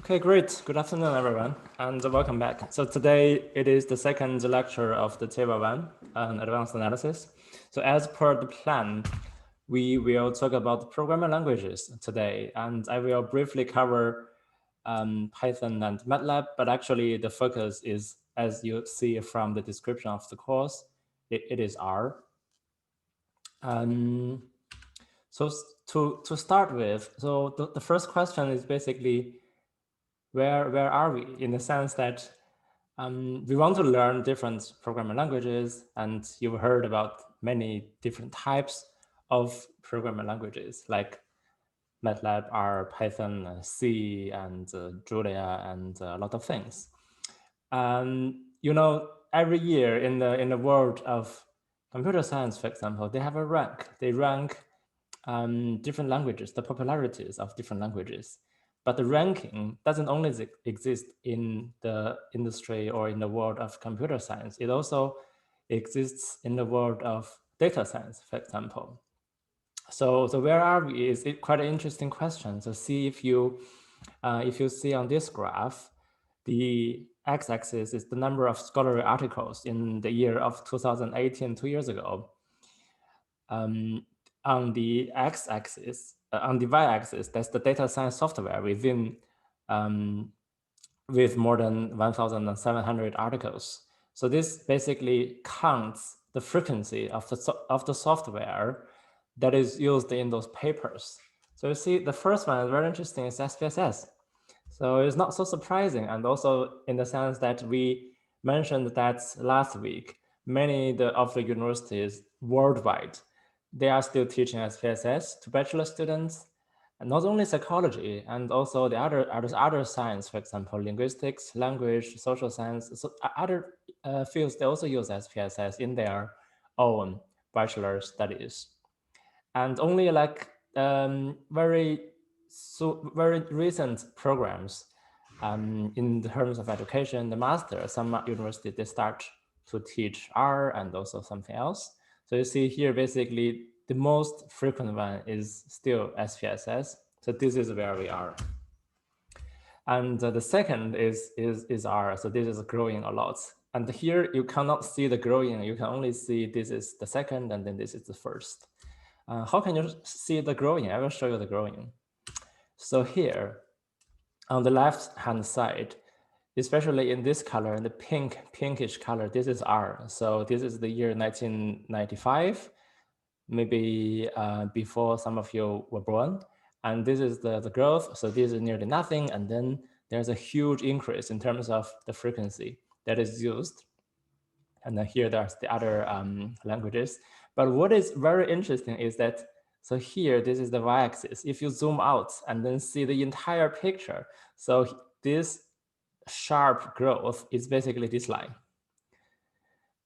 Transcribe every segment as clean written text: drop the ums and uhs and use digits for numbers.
Okay, great. Good afternoon, everyone, and welcome back. So today it is the second lecture of the TEWA 1 on advanced analysis. So as per the plan, we will talk about programming languages today, and I will briefly cover Python and MATLAB, but actually the focus is, as you see from the description of the course, it is R. So to start with, so the first question is basically, where are we, in the sense that we want to learn different programming languages, and you've heard about many different types of programming languages like MATLAB, R, Python, C, and Julia, and a lot of things. You know, every year in the world of computer science, for example, they have a rank. They rank different languages, the popularities of different languages. But the ranking doesn't only exist in the industry or in the world of computer science. It also exists in the world of data science, for example. So where are we is quite an interesting question. So see if you see on this graph, the x-axis is the number of scholarly articles in the year of 2018, 2 years ago. On the x-axis, on the y-axis, that's the data science software within with more than 1,700 articles. So this basically counts the frequency of the software that is used in those papers. So you see, the first one is very interesting, is SPSS. So it's not so surprising, and also in the sense that we mentioned that last week, many of the universities worldwide, they are still teaching SPSS to bachelor students, and not only psychology, and also the other science, for example, linguistics, language, social science, so other fields, they also use SPSS in their own bachelor studies. And only like very recent programs in terms of education, the master, some universities, they start to teach R and also something else. So you see here, basically, the most frequent one is still SPSS. So this is where we are. And the second is R. So this is growing a lot. And here you cannot see the growing. You can only see this is the second, and then this is the first. How can you see the growing? I will show you the growing. So here, on the left-hand side, especially in this color, in the pinkish color, this is R. So this is the year 1995, maybe before some of you were born. And this is the growth. So this is nearly nothing. And then there's a huge increase in terms of the frequency that is used. And then here there's the other languages. But what is very interesting is that, so here, this is the y-axis. If you zoom out and then see the entire picture, so this sharp growth is basically this line.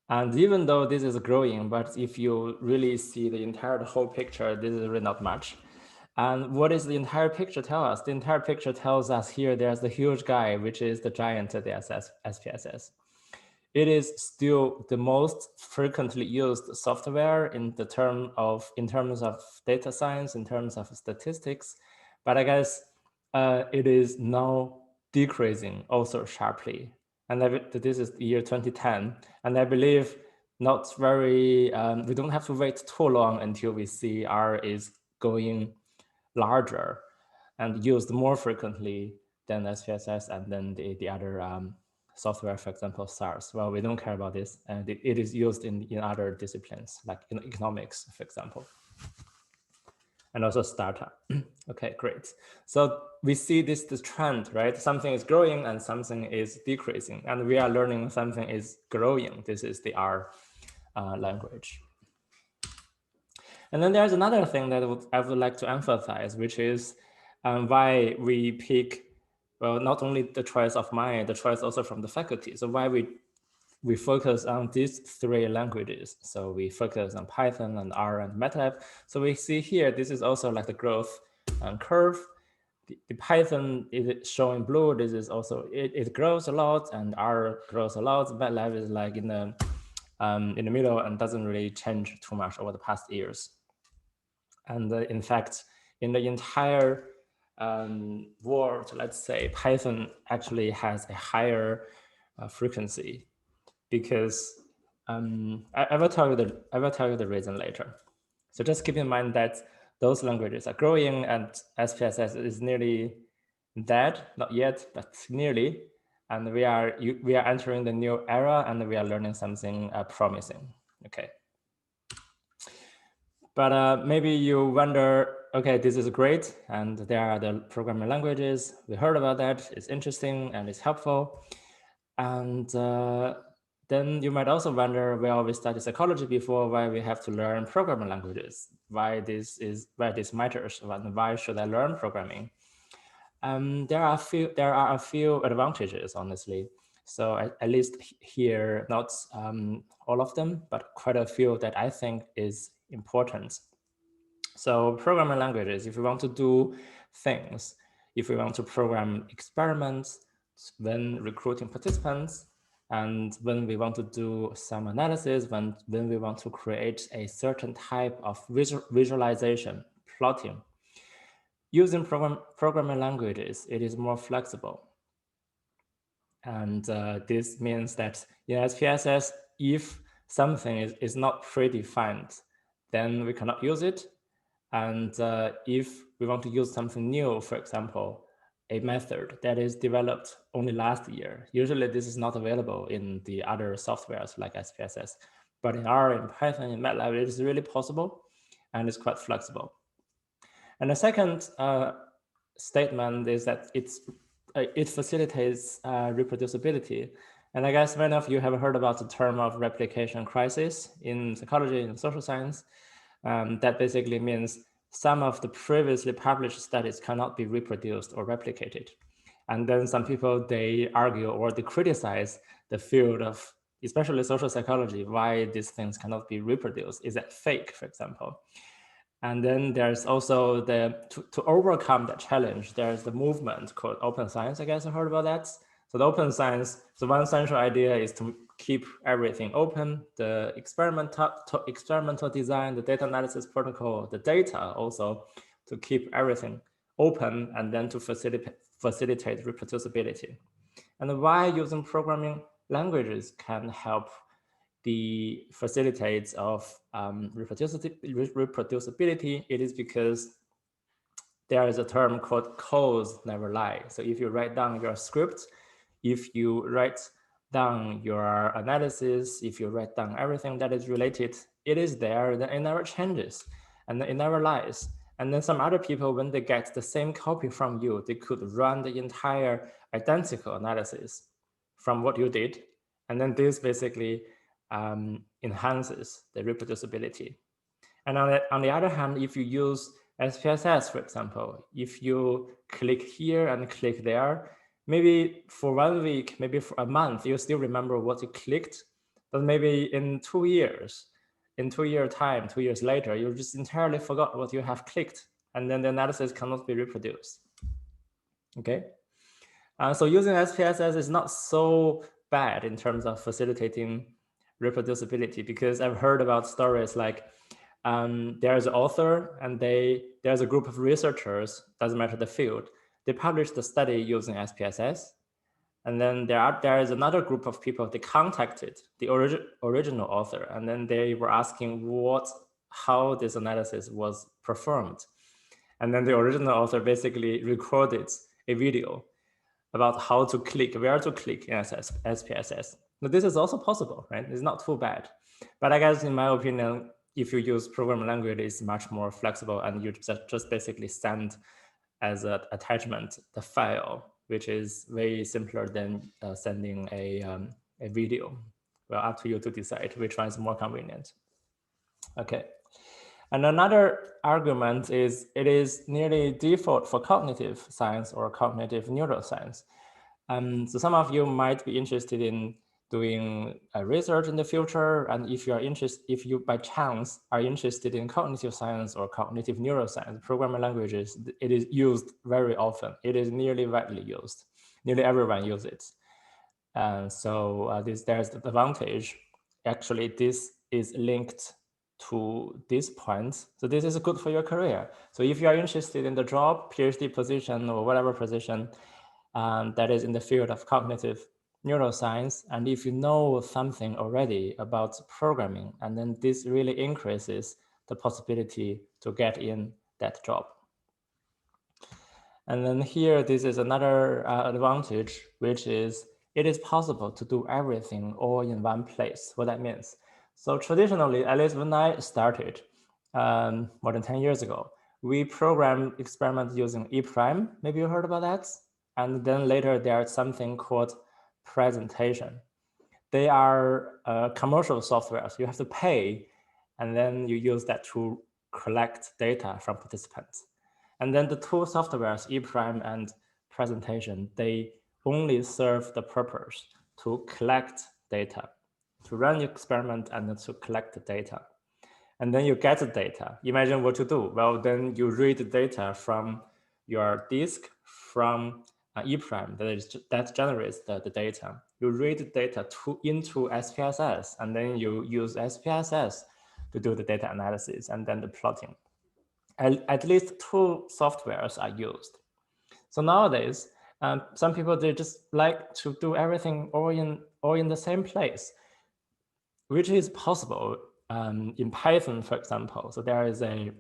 And even though this is growing, but if you really see the whole picture, this is really not much. And what does the entire picture tell us? The entire picture tells us here there's the huge guy, which is the giant of the SPSS. It is still the most frequently used software in terms of data science, in terms of statistics, but I guess it is now decreasing also sharply. And this is the year 2010, and I believe not very. We don't have to wait too long until we see R is going larger and used more frequently than SPSS and then the other software, for example, SARS. Well, we don't care about this, and it is used in other disciplines, like in economics, for example, and also startup. Okay, great. So we see this trend, right? Something is growing and something is decreasing, and we are learning something is growing. This is the R language. And then there's another thing that I would like to emphasize, which is why we pick, well, not only the choice of mine, the choice also from the faculty. So why we focus on these three languages. So we focus on Python and R and MATLAB. So we see here, this is also like the growth curve. The Python is showing blue. This is also, it grows a lot, and R grows a lot. MATLAB is like in the middle and doesn't really change too much over the past years. And in fact, in the entire word, let's say Python actually has a higher frequency, because I will tell you the reason later. So just keep in mind that those languages are growing, and SPSS is nearly dead, not yet, but nearly. And we are entering the new era, and we are learning something promising. Okay. But maybe you wonder, okay, this is great, and there are the programming languages. We heard about that. It's interesting and it's helpful. And then you might also wonder, well, we studied psychology before, why we have to learn programming languages? Why this matters? Why should I learn programming? There are a few advantages, honestly. So at least here, not all of them, but quite a few that I think is important. So programming languages, if we want to do things, if we want to program experiments, when recruiting participants, and when we want to do some analysis, when we want to create a certain type of visualization, plotting, using programming languages, it is more flexible. And this means that in SPSS, if something is not predefined, then we cannot use it. And if we want to use something new, for example, a method that is developed only last year, usually this is not available in the other softwares like SPSS. But in R, in Python, in MATLAB, it is really possible, and it's quite flexible. And the second statement is that it facilitates reproducibility. And I guess many of you have heard about the term of replication crisis in psychology and social science. That basically means some of the previously published studies cannot be reproduced or replicated. And then some people, they argue or they criticize the field of, especially social psychology, why these things cannot be reproduced. Is that fake, for example? And then there's also to overcome that challenge, there's the movement called open science. I guess I heard about that. So the open science, so one central idea is to keep everything open, the experimental design, the data analysis protocol, the data also, to keep everything open, and then to facilitate reproducibility. And why using programming languages can help the facilitates of reproducibility, it is because there is a term called codes never lie. So if you write down your script, if you write down your analysis, if you write down everything that is related, it is there, then it never changes, and it never lies. And then some other people, when they get the same copy from you, they could run the entire identical analysis from what you did. And then this basically enhances the reproducibility. And on the other hand, if you use SPSS, for example, if you click here and click there, maybe for 1 week, maybe for a month, you still remember what you clicked, but maybe in 2 years, in 2 year time, 2 years later, you just entirely forgot what you have clicked, and then the analysis cannot be reproduced. Okay. So using SPSS is not so bad in terms of facilitating reproducibility, because I've heard about stories like there's an author and there's a group of researchers, doesn't matter the field, they published the study using SPSS. And then there is another group of people, they contacted the original author, and then they were asking how this analysis was performed. And then the original author basically recorded a video about how to click, where to click in SPSS. Now, this is also possible, right? It's not too bad. But I guess in my opinion, if you use programming language, it's much more flexible, and you just basically send as an attachment the file, which is way simpler than sending a video. Well, up to you to decide which one is more convenient. Okay. And another argument is it is nearly default for cognitive science or cognitive neuroscience. So some of you might be interested in doing research in the future, and if you by chance are interested in cognitive science or cognitive neuroscience, programming languages, it is used very often. It is nearly widely used. Nearly everyone uses it. And so there's the advantage. Actually, this is linked to this point. So this is good for your career. So if you are interested in the job, PhD position, or whatever position that is in the field of cognitive neuroscience, and if you know something already about programming, and then this really increases the possibility to get in that job. And then here, this is another advantage, which is it is possible to do everything all in one place. What that means. So traditionally, at least when I started more than 10 years ago, we programmed experiments using E prime. Maybe you heard about that. And then later there's something called presentation. They are commercial software. So you have to pay, and then you use that to collect data from participants. And then the two softwares, E prime and presentation, they only serve the purpose to collect data, to run the experiment and to collect the data. And then you get the data. Imagine what you do. Well, then you read the data from your disk from E prime that generates the data. You read the data into SPSS, and then you use SPSS to do the data analysis and then the plotting. At least two softwares are used. So nowadays, some people, they just like to do everything all in the same place, which is possible in Python, for example. So there is a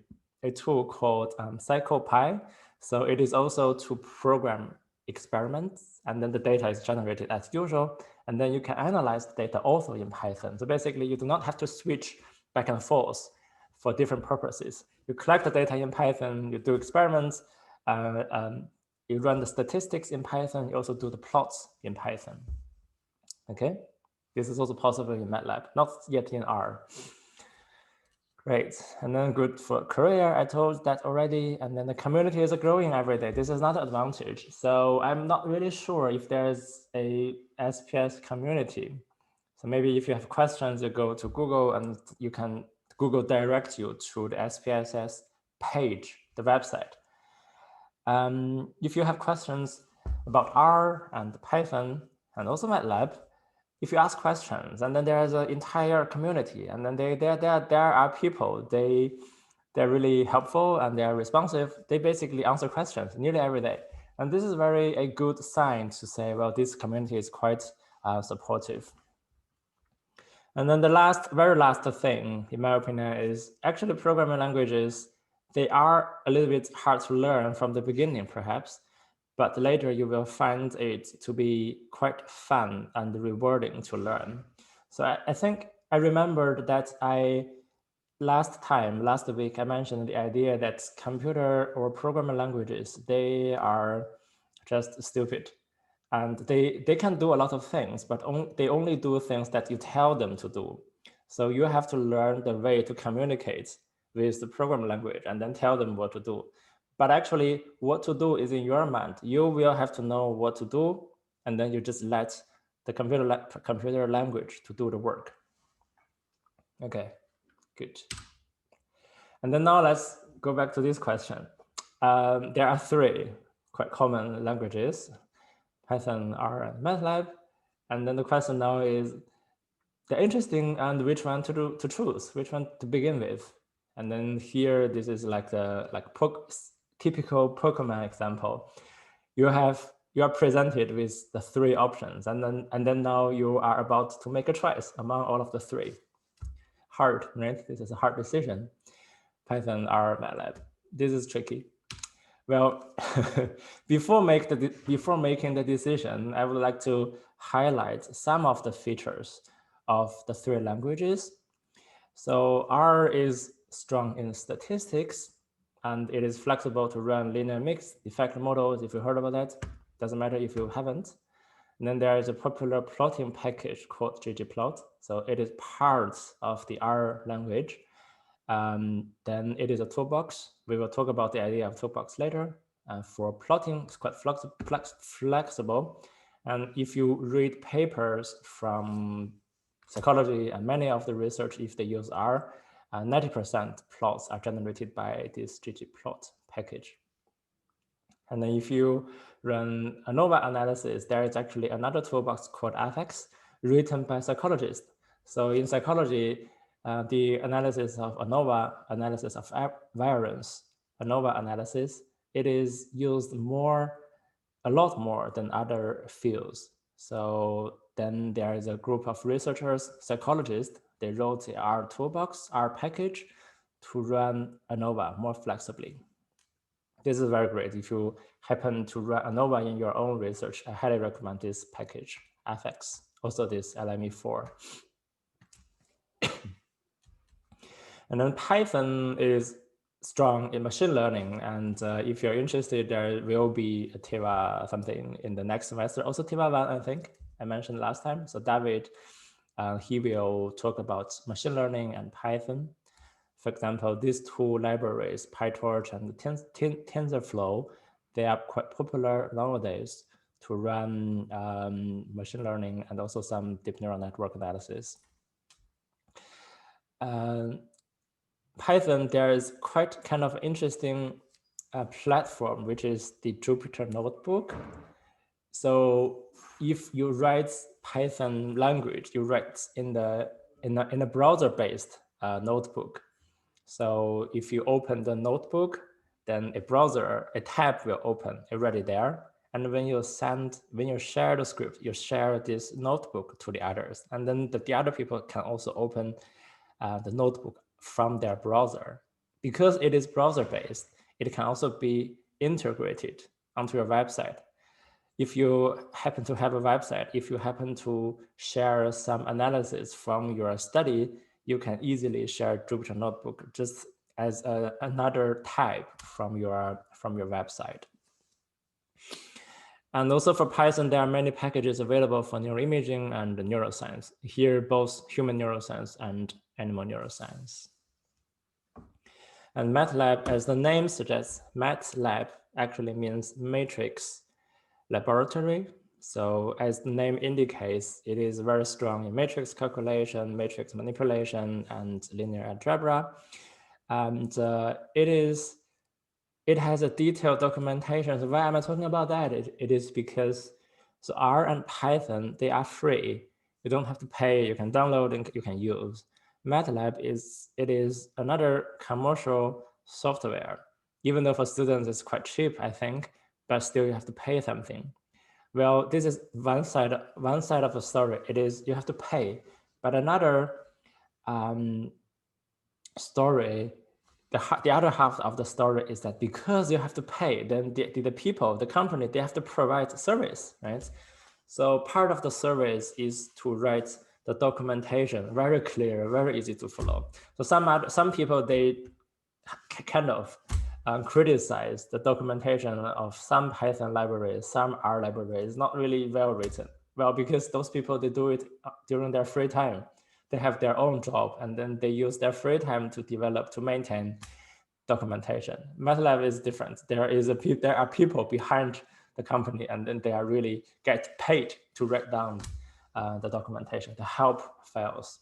tool called CyclePy. So it is also to program experiments, and then the data is generated as usual. And then you can analyze the data also in Python. So basically, you do not have to switch back and forth for different purposes. You collect the data in Python, you do experiments, you run the statistics in Python, you also do the plots in Python. Okay, this is also possible in MATLAB, not yet in R. Great, and then good for career, I told that already, and then the community is growing every day. This is another advantage. So I'm not really sure if there's a SPS community. So maybe if you have questions, you go to Google and you can Google direct you to the SPSS page, the website. If you have questions about R and Python and also MATLAB, if you ask questions, and then there's an entire community, and then there are people, they're really helpful and they're responsive. They basically answer questions nearly every day. And this is a good sign to say, well, this community is quite supportive. And then the very last thing, in my opinion, is actually programming languages, they are a little bit hard to learn from the beginning, perhaps, but later you will find it to be quite fun and rewarding to learn. So I think I remembered that last week, I mentioned the idea that computer or programming languages, they are just stupid. And they can do a lot of things, but they only do things that you tell them to do. So you have to learn the way to communicate with the programming language and then tell them what to do. But actually, what to do is in your mind. You will have to know what to do, and then you just let the computer language to do the work. Okay, good. And then now let's go back to this question. There are three quite common languages: Python, R, and MATLAB. And then the question now is, they're interesting, and which one to choose, which one to begin with. And then here, this is like the typical Pokemon example. You are presented with the three options, and then now you are about to make a choice among all of the three. Hard, right? This is a hard decision. Python, R, MATLAB. This is tricky. Well, before making the decision, I would like to highlight some of the features of the three languages. So R is strong in statistics, and it is flexible to run linear mixed effect models. If you heard about that, doesn't matter if you haven't. And then there is a popular plotting package called ggplot. So it is part of the R language. Then it is a toolbox. We will talk about the idea of toolbox later. For plotting, it's quite flexible. And if you read papers from psychology and many of the research, if they use R, 90% plots are generated by this ggplot package. And then if you run ANOVA analysis, there is actually another toolbox called affix written by psychologists. So in psychology, the analysis of ANOVA, analysis of variance, ANOVA analysis, it is used a lot more than other fields. So then there is a group of researchers, psychologists, they wrote the R toolbox, R package to run ANOVA more flexibly. This is very great. If you happen to run ANOVA in your own research, I highly recommend this package, FX, also this LME4. And then Python is strong in machine learning. And if you're interested, there will be a TEWA something in the next semester. Also TEWA 1, I think I mentioned last time. So David, he will talk about machine learning and Python. For example, these two libraries, PyTorch and TensorFlow, they are quite popular nowadays to run machine learning and also some deep neural network analysis. Python, there is quite kind of interesting platform, which is the Jupyter Notebook. So if you write Python language, you write in a browser-based notebook. So if you open the notebook, then a tab will open already there. And when you share the script, you share this notebook to the others. And then the other people can also open the notebook from their browser. Because it is browser-based, it can also be integrated onto your website. If you happen to have a website, if you happen to share some analysis from your study, you can easily share Jupyter Notebook just as another type from your website. And also for Python, there are many packages available for neuroimaging and neuroscience. Here, both human neuroscience and animal neuroscience. And MATLAB, as the name suggests, MATLAB actually means matrix laboratory. So as the name indicates, it is very strong in matrix calculation, matrix manipulation, and linear algebra. And it has a detailed documentation. So why am I talking about that? It is because so R and Python, they are free. You don't have to pay, you can download and you can use. MATLAB is another commercial software. Even though for students it's quite cheap, I think, but still you have to pay something. Well, this is one side of the story. It is you have to pay, but another story, the other half of the story is that because you have to pay, then the people, the company, they have to provide service, right? So part of the service is to write the documentation very clear, very easy to follow. So some people, they kind of criticize the documentation of some Python libraries, some R libraries, not really well written. Well, because those people, they do it during their free time. They have their own job, and then they use their free time to maintain documentation. MATLAB is different. There are people behind the company, and then they are really get paid to write down the documentation, the help files.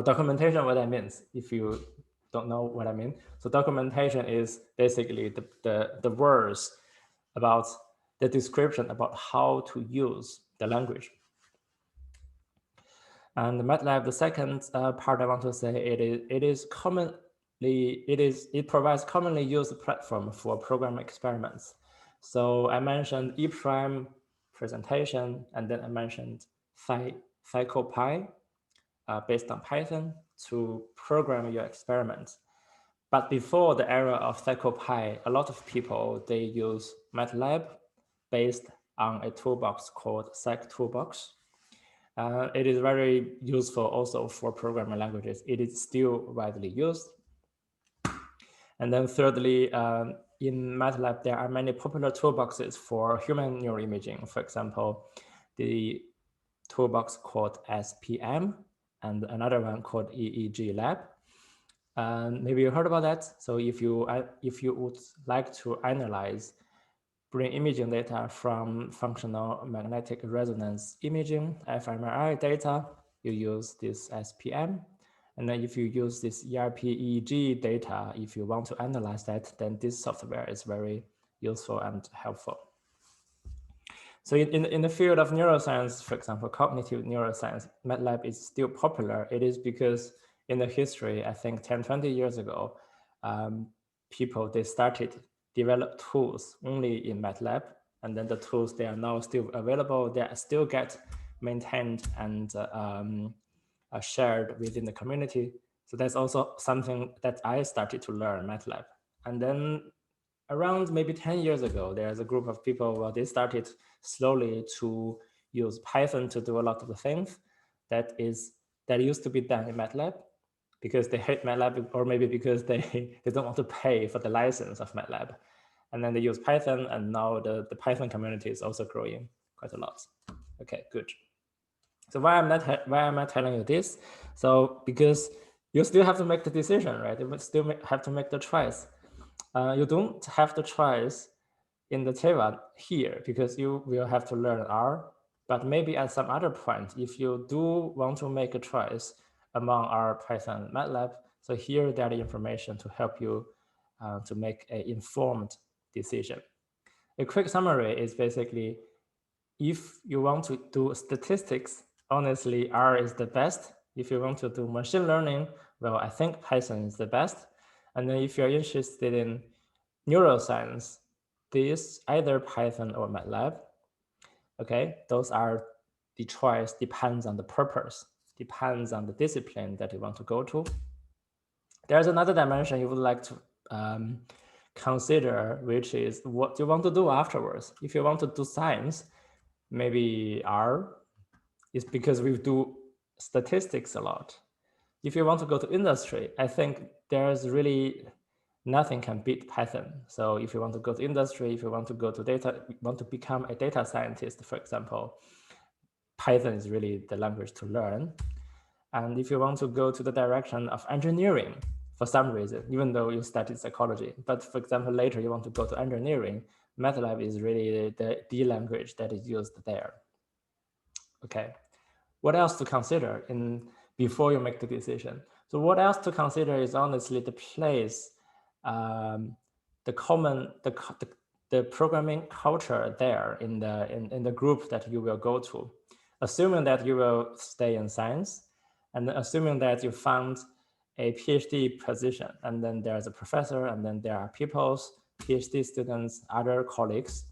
Documentation, what that means, if you don't know what I mean. So documentation is basically the words about the description about how to use the language. And MATLAB, the second part I want to say, it provides commonly used platform for program experiments. So I mentioned E' presentation, and then I mentioned PsychoPy based on Python to program your experiments. But before the era of PsychoPy, a lot of people, they use MATLAB based on a toolbox called PsycToolbox. It is very useful also for programming languages. It is still widely used. And then thirdly, in MATLAB, there are many popular toolboxes for human neuroimaging. For example, the toolbox called SPM and another one called EEG Lab. Maybe you heard about that. So if you would like to analyze brain imaging data from functional magnetic resonance imaging, fMRI data, you use this SPM. And then if you use this ERP-EEG data, if you want to analyze that, then this software is very useful and helpful. So in the field of neuroscience, for example, cognitive neuroscience, MATLAB is still popular. It is because in the history, I think 10, 20 years ago, people, they started develop tools only in MATLAB, and then the tools, they are now still available, they still get maintained and shared within the community. So that's also something that I started to learn MATLAB. And then around maybe 10 years ago, there's a group of people where they started slowly to use Python to do a lot of the things that used to be done in MATLAB, because they hate MATLAB, or maybe because they don't want to pay for the license of MATLAB. And then they use Python, and now the Python community is also growing quite a lot. Okay, good. So why am I telling you this? So because you still have to make the decision, right? You still have to make the choice. You don't have the choice in the TEWA here, because you will have to learn R. But maybe at some other point, if you do want to make a choice among R, Python, and MATLAB, so here there are information to help you to make an informed decision. A quick summary is basically, if you want to do statistics, honestly, R is the best. If you want to do machine learning, well, I think Python is the best. And then if you're interested in neuroscience, this either Python or MATLAB. Okay, those are the choice, depends on the purpose, depends on the discipline that you want to go to. There's another dimension you would like to consider, which is what you want to do afterwards. If you want to do science, maybe R is because we do statistics a lot. If you want to go to industry, I think there's really nothing can beat Python. So if you want to go to industry, if you want to go to data, want to become a data scientist, for example, Python is really the language to learn. And if you want to go to the direction of engineering, for some reason, even though you studied psychology, but for example, later you want to go to engineering, MATLAB is really the language that is used there. Okay, what else to consider before you make the decision? So what else to consider is honestly the place, the programming culture there in the group that you will go to. Assuming that you will stay in science, and assuming that you found a PhD position, and then there's a professor, and then there are PhD students, other colleagues.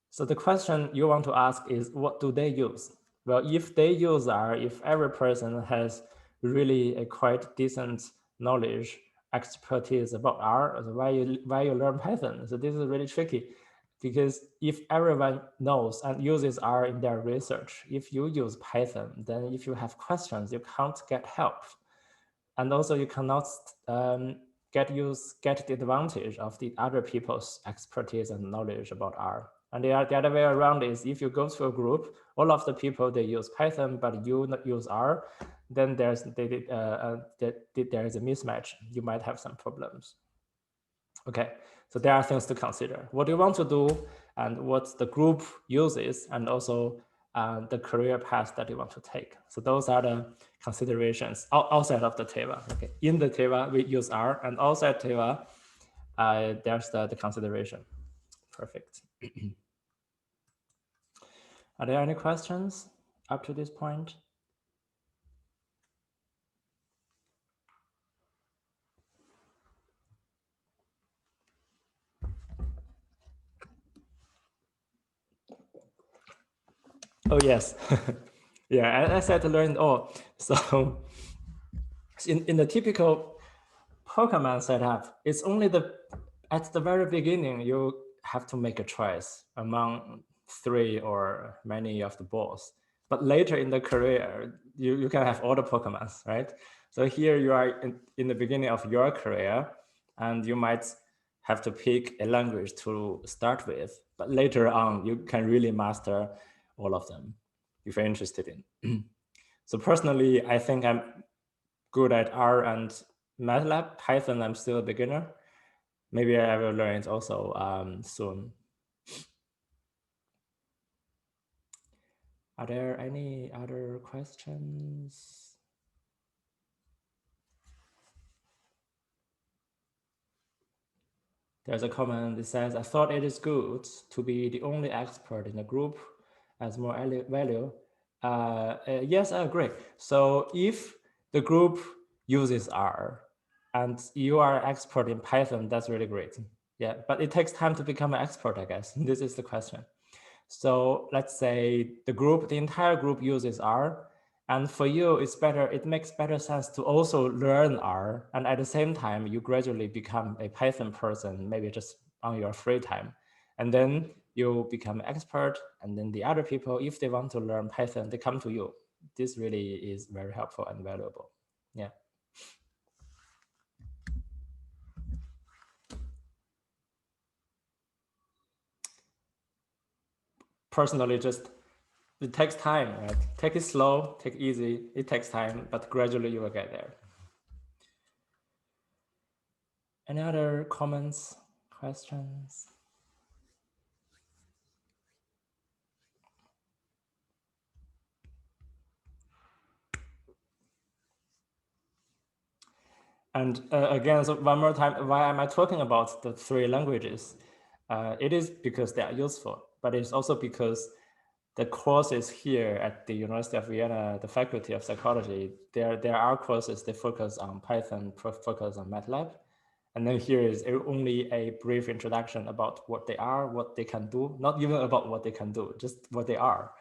So the question you want to ask is, what do they use? Well, if they use R, if every person has really a quite decent knowledge, expertise about R, so why you learn Python? So this is really tricky, because if everyone knows and uses R in their research, if you use Python, then if you have questions, you can't get help. And also you cannot get the advantage of the other people's expertise and knowledge about R. And the other way around is, if you go to a group, all of the people, they use Python, but you not use R, then there is a mismatch. You might have some problems. Okay, so there are things to consider. What you want to do, and what the group uses, and also the career path that you want to take. So those are the considerations outside of the TEWA. Okay, in the TEWA, we use R, and outside TEWA, there's the consideration. Perfect. Are there any questions up to this point? Oh, yes. Yeah, I said to learn all. So in the typical Pokemon setup, it's only at the very beginning, you have to make a choice among 3 or many of the balls. But later in the career, you can have all the Pokemons, right? So here you are in the beginning of your career, and you might have to pick a language to start with. But later on, you can really master all of them if you're interested in. So personally, I think I'm good at R and MATLAB. Python, I'm still a beginner. Maybe I will learn it also soon. Are there any other questions? There's a comment that says, I thought it is good to be the only expert in the group as more value. Yes, I agree. So if the group uses R, and you are expert in Python, that's really great. Yeah, but it takes time to become an expert, I guess. This is the question. So let's say the entire group uses R, and for you, it makes better sense to also learn R, and at the same time, you gradually become a Python person, maybe just on your free time. And then you become an expert, and then the other people, if they want to learn Python, they come to you. This really is very helpful and valuable. Yeah. Personally, just it takes time, right? Take it slow, take it easy. It takes time, but gradually you will get there. Any other comments, questions? And again, so one more time, why am I talking about the three languages? It is because they are useful, but it's also because the courses here at the University of Vienna, the Faculty of Psychology, there are courses that focus on Python, focus on MATLAB. And then here is only a brief introduction about what they are, what they can do, not even about what they can do, just what they are,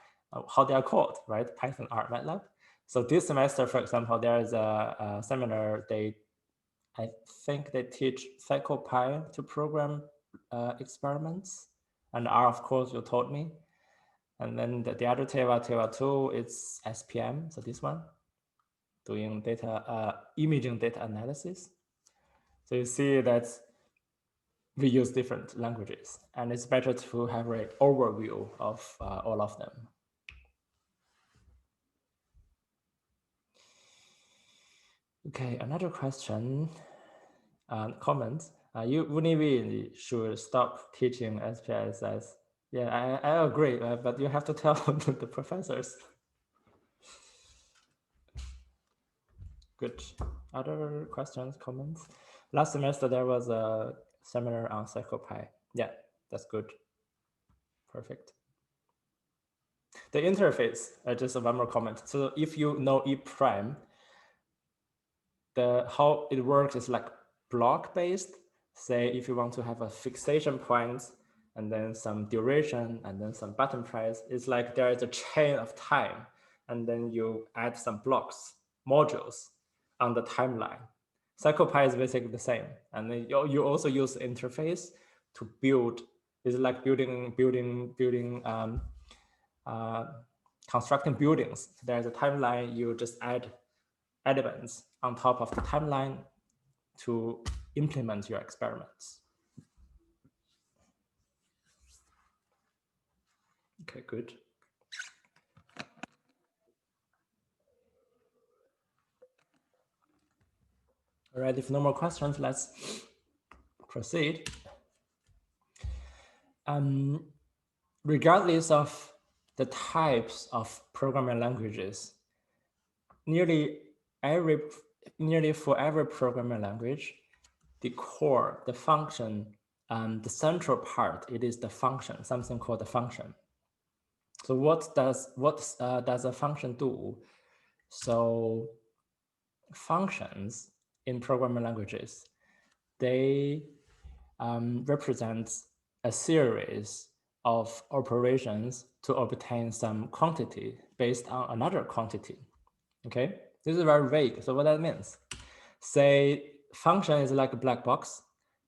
how they are called, right? Python, R, MATLAB. So this semester, for example, there is a seminar, I think they teach PsychoPy to program experiments, and R, of course, you told me. And then the other TEWA 2, it's SPM, so this one, doing imaging data analysis. So you see that we use different languages, and it's better to have an overview of all of them. Okay, another question, comment. You really should stop teaching SPSS. Yeah, I agree, but you have to tell the professors. Good. Other questions, comments? Last semester, there was a seminar on PsychoPy. Yeah, that's good. Perfect. The interface, just one more comment. So if you know E prime, how it works is like block based. Say if you want to have a fixation point and then some duration and then some button price, it's like there is a chain of time, and then you add some blocks, modules on the timeline. PsychoPy is basically the same. And then you also use the interface to build. It's like constructing buildings. So there's a timeline, you just add elements on top of the timeline to implement your experiments. Okay, good. All right, if no more questions, let's proceed. Regardless of the types of programming languages, nearly for every programming language, the core, the function, the central part, it is the function, something called the function. So what does a function do? So functions in programming languages, they represent a series of operations to obtain some quantity based on another quantity. Okay, this is very vague. So what that means, say function is like a black box,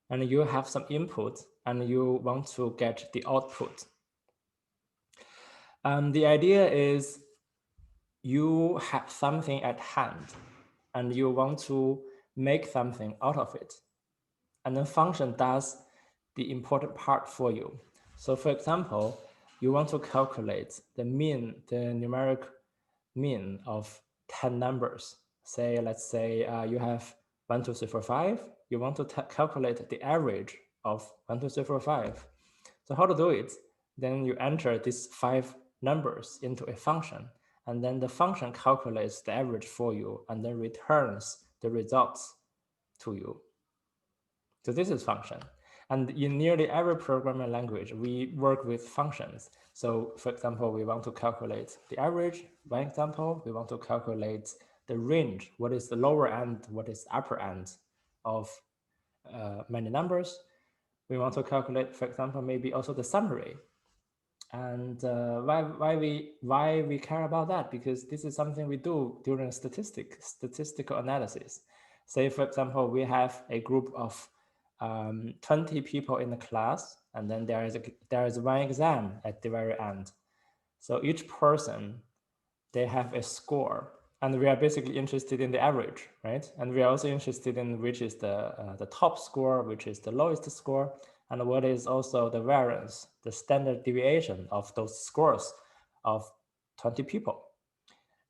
and you have some input and you want to get the output. The idea is you have something at hand and you want to make something out of it. And the function does the important part for you. So for example, you want to calculate the numeric mean of 10 numbers. Let's say you have 1, 2, 3, 4, 5. You want to calculate the average of 1, 2, 3, 4, 5. So how to do it? Then you enter these 5 numbers into a function, and then the function calculates the average for you and then returns the results to you. So this is function. And in nearly every programming language, we work with functions. So for example, we want to calculate the average. One example, we want to calculate the range, what is the lower end, what is the upper end of many numbers. We want to calculate, for example, maybe also the summary. And why we care about that? Because this is something we do during statistical analysis. Say, for example, we have a group of 20 people in the class, and then there is one exam at the very end. So each person, they have a score, and we are basically interested in the average, right? And we are also interested in which is the top score, which is the lowest score, and what is also the variance, the standard deviation of those scores of 20 people.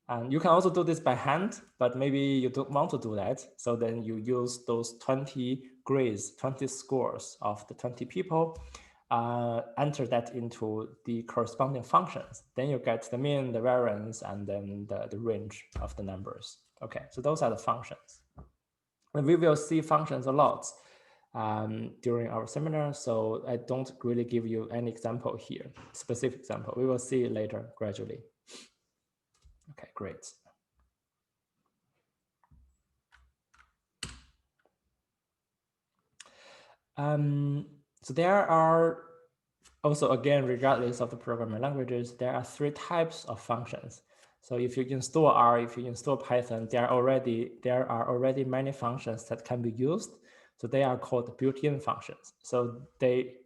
And you can also do this by hand, but maybe you don't want to do that. So then you use those 20 grades, 20 scores of the 20 people, enter that into the corresponding functions. Then you get the mean, the variance, and then the range of the numbers. Okay, so those are the functions. And we will see functions a lot during our seminar, so I don't really give you any example here, specific example. We will see it later gradually. Okay, great. So there are also, again, regardless of the programming languages, there are 3 types of functions. So if you install R, if you install Python, there are already many functions that can be used. So they are called built-in functions. So they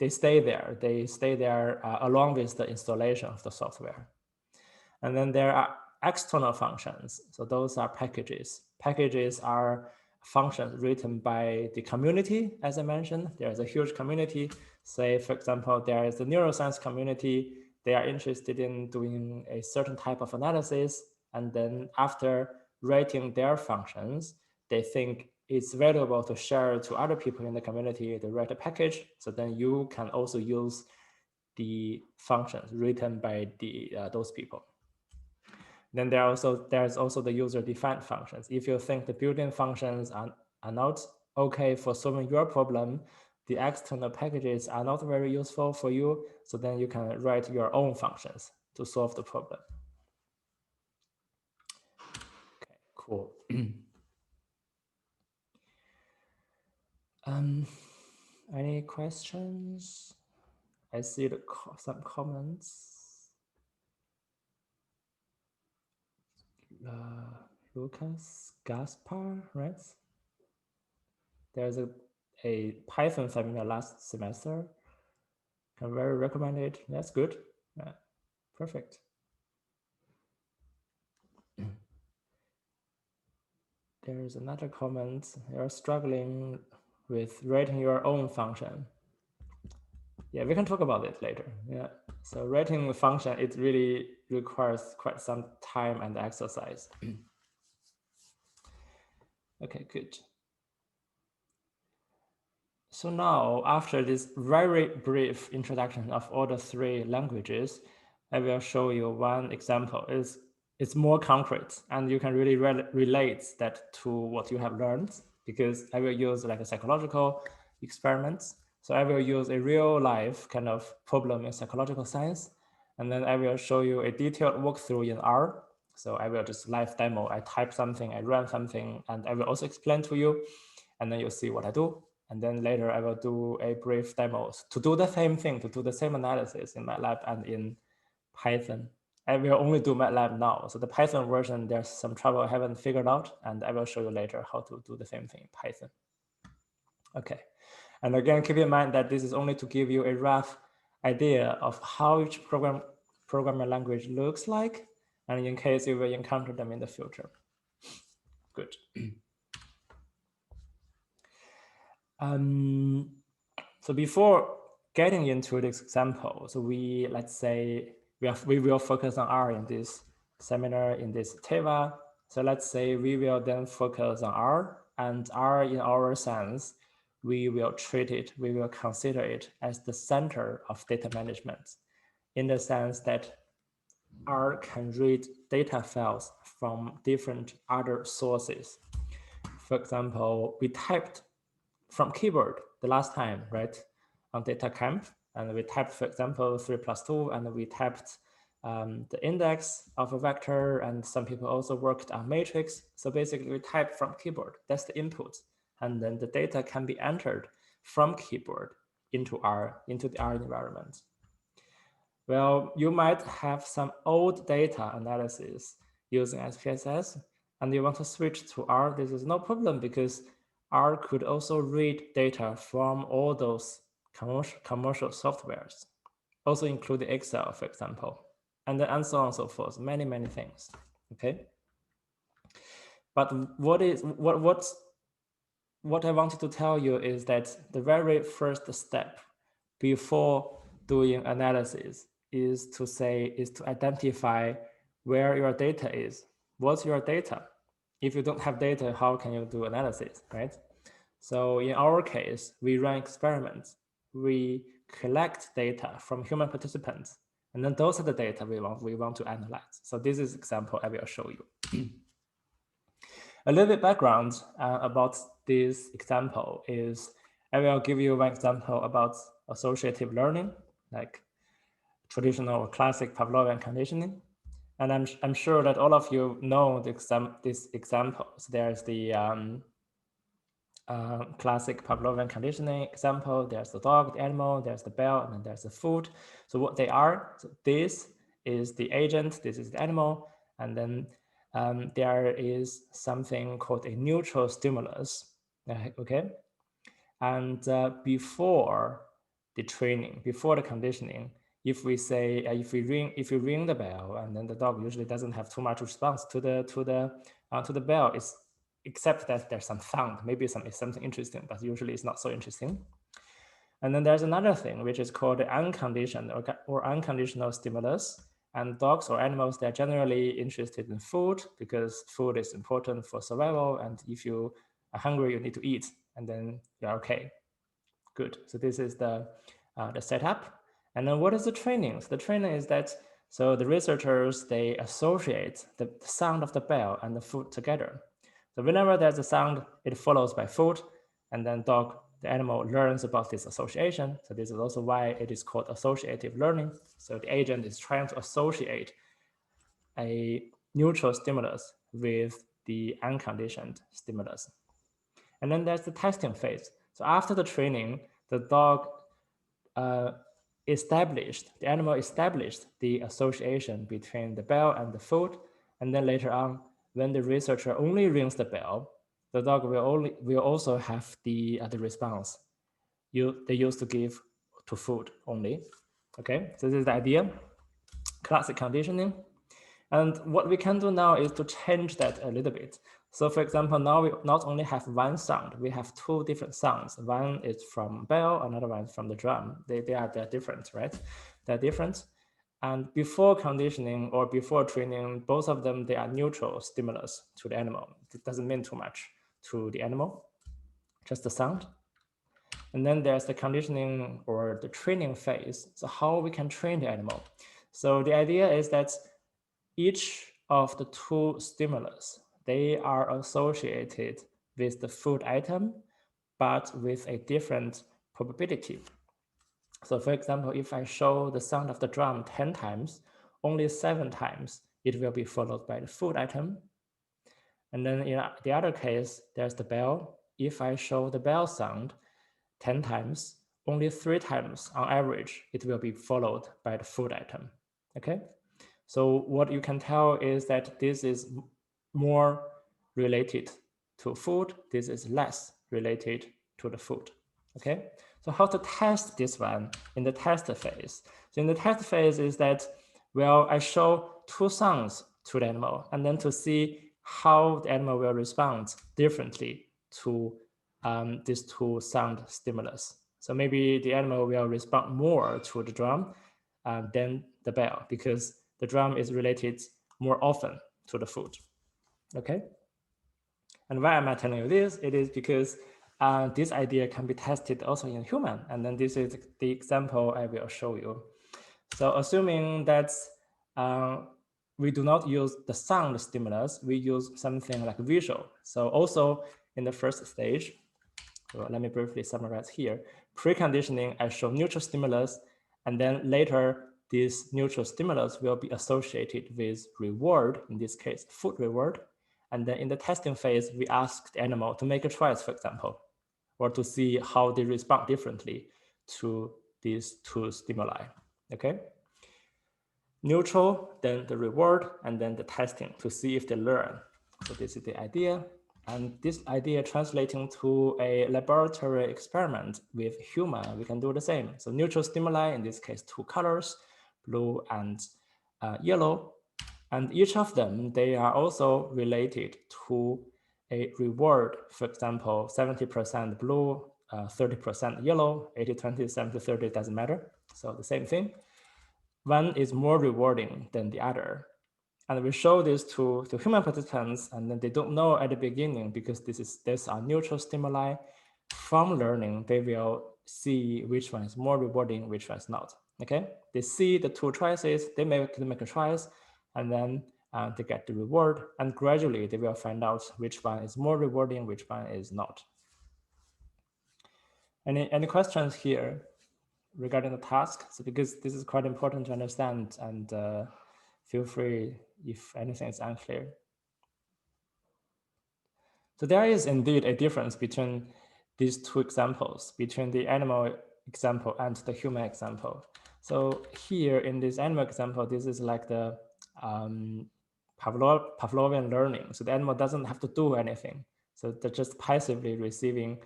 stay there. They stay there along with the installation of the software. And then there are external functions. So those are packages. Packages are functions written by the community. As I mentioned, there's a huge community. Say, for example, there is the neuroscience community. They are interested in doing a certain type of analysis. And then after writing their functions, they think it's valuable to share to other people in the community. They write a package. So then you can also use the functions written by those people. Then there's also the user-defined functions. If you think the built-in functions are not okay for solving your problem, the external packages are not very useful for you, so then you can write your own functions to solve the problem. Okay, cool. Any questions? I see some comments. Lucas Gaspar, right? There's a Python seminar last semester. Can very recommend it. That's good. Yeah, perfect. There's another comment. You're struggling with writing your own function. Yeah, we can talk about it later. Yeah. So writing a function, it really requires quite some time and exercise. Okay, good. So now, after this very brief introduction of all the 3 languages, I will show you one example. It's more concrete, and you can really relate that to what you have learned, because I will use like a psychological experiments. So I will use a real life kind of problem in psychological science, and then I will show you a detailed walkthrough in R. So I will just live demo. I type something, I run something, and I will also explain to you, and then you'll see what I do. And then later I will do a brief demo to do the same thing, to do the same analysis in MATLAB and in Python. I will only do MATLAB now. So the Python version, there's some trouble I haven't figured out, and I will show you later how to do the same thing in Python. Okay. And again, keep in mind that this is only to give you a rough idea of how each programming language looks like, and in case you will encounter them in the future. Good. So before getting into this example, so let's say we will focus on R in this seminar, in this TEWA. So let's say we will then focus on R, and R in our sense, we will treat it, we will consider it as the center of data management, in the sense that R can read data files from different other sources. For example, we typed from keyboard the last time, right, on data camp, and we typed, for example, 3+2, and we typed the index of a vector, and some people also worked on matrix. So basically we type from keyboard, that's the input. And then the data can be entered from keyboard into the R environment. Well, you might have some old data analysis using SPSS, and you want to switch to R. This is no problem because R could also read data from all those commercial softwares, also including Excel, for example, and so on and so forth, many, many things, okay? But what I wanted to tell you is that the very first step before doing analysis is to identify where your data is. What's your data? If you don't have data, how can you do analysis, right? So in our case, we run experiments. We collect data from human participants, and then those are the data we want to analyze. So this is example I will show you. A little bit background about this example is I will give you one example about associative learning, like traditional or classic Pavlovian conditioning. And I'm sure that all of you know this example. So there's the classic Pavlovian conditioning example. There's the dog, the animal, there's the bell, and then there's the food. So what they are, so this is the agent, this is the animal, and then there is something called a neutral stimulus, okay? And before the training, before the conditioning, if we say, if you ring the bell, and then the dog usually doesn't have too much response to the bell, except that there's some sound, maybe something interesting, but usually it's not so interesting. And then there's another thing, which is called the unconditioned or unconditional stimulus. And dogs or animals, they're generally interested in food because food is important for survival. And if you are hungry, you need to eat, and then you're okay. Good. So this is the setup. And then what is the training? So the training is that, so the researchers, they associate the sound of the bell and the food together. So whenever there's a sound, it follows by food, and then the animal learns about this association. So this is also why it is called associative learning. So the agent is trying to associate a neutral stimulus with the unconditioned stimulus. And then there's the testing phase. So after the training, the animal established the association between the bell and the food. And then later on, when the researcher only rings the bell, the dog will also have the response they used to give to food only. Okay, so this is the idea, classic conditioning. And what we can do now is to change that a little bit. So for example, now we not only have one sound, we have two different sounds. One is from bell, another one is from the drum. They're different, right? They're different. And before conditioning or before training, both of them, they are neutral stimulus to the animal. It doesn't mean too much to the animal, just the sound. And then there's the conditioning or the training phase. So how we can train the animal. So the idea is that each of the two stimulus, they are associated with the food item, but with a different probability. So for example, if I show the sound of the drum 10 times, only 7 times it will be followed by the food item. And then in the other case, there's the bell. If I show the bell sound 10 times, only 3 times on average, it will be followed by the food item, okay? So what you can tell is that this is more related to food. This is less related to the food, okay? So how to test this one in the test phase? So in the test phase is that, well, I show 2 sounds to the animal and then to see how the animal will respond differently to these 2 sound stimulus. So maybe the animal will respond more to the drum than the bell because the drum is related more often to the food, okay? And why am I telling you this? It is because this idea can be tested also in human. And then this is the example I will show you. So assuming that we do not use the sound stimulus, we use something like visual. So also in the first stage, so let me briefly summarize here. Preconditioning, I show neutral stimulus, and then later this neutral stimulus will be associated with reward, in this case, food reward. And then in the testing phase, we ask the animal to make a choice, for example, or to see how they respond differently to these two stimuli, okay? Neutral, then the reward, and then the testing to see if they learn. So this is the idea. And this idea translating to a laboratory experiment with human, we can do the same. So neutral stimuli, in this case, two colors, blue and yellow. And each of them, they are also related to a reward. For example, 70% blue, 30% yellow, 80-20, 70-30, doesn't matter. So the same thing. One is more rewarding than the other. And we show this to human participants, and then they don't know at the beginning because these are neutral stimuli. From learning, they will see which one is more rewarding, which one is not. Okay, they see the two choices, they make a choice, and then they get the reward, and gradually they will find out which one is more rewarding, which one is not. Any questions here regarding the task? So because this is quite important to understand, and feel free if anything is unclear. So there is indeed a difference between these two examples, between the animal example and the human example. So here in this animal example, this is like the Pavlovian learning. So the animal doesn't have to do anything. So they're just passively receiving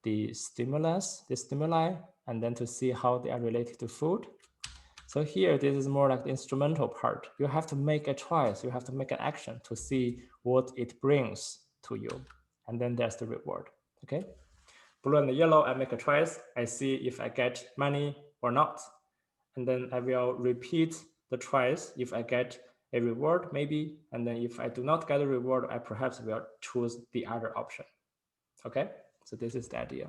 the stimuli, and then to see how they are related to food. So here, this is more like the instrumental part. You have to make a choice. You have to make an action to see what it brings to you. And then there's the reward, okay? Blue and yellow, I make a choice. I see if I get money or not. And then I will repeat the choice if I get a reward, maybe. And then if I do not get a reward, I perhaps will choose the other option, okay? So this is the idea.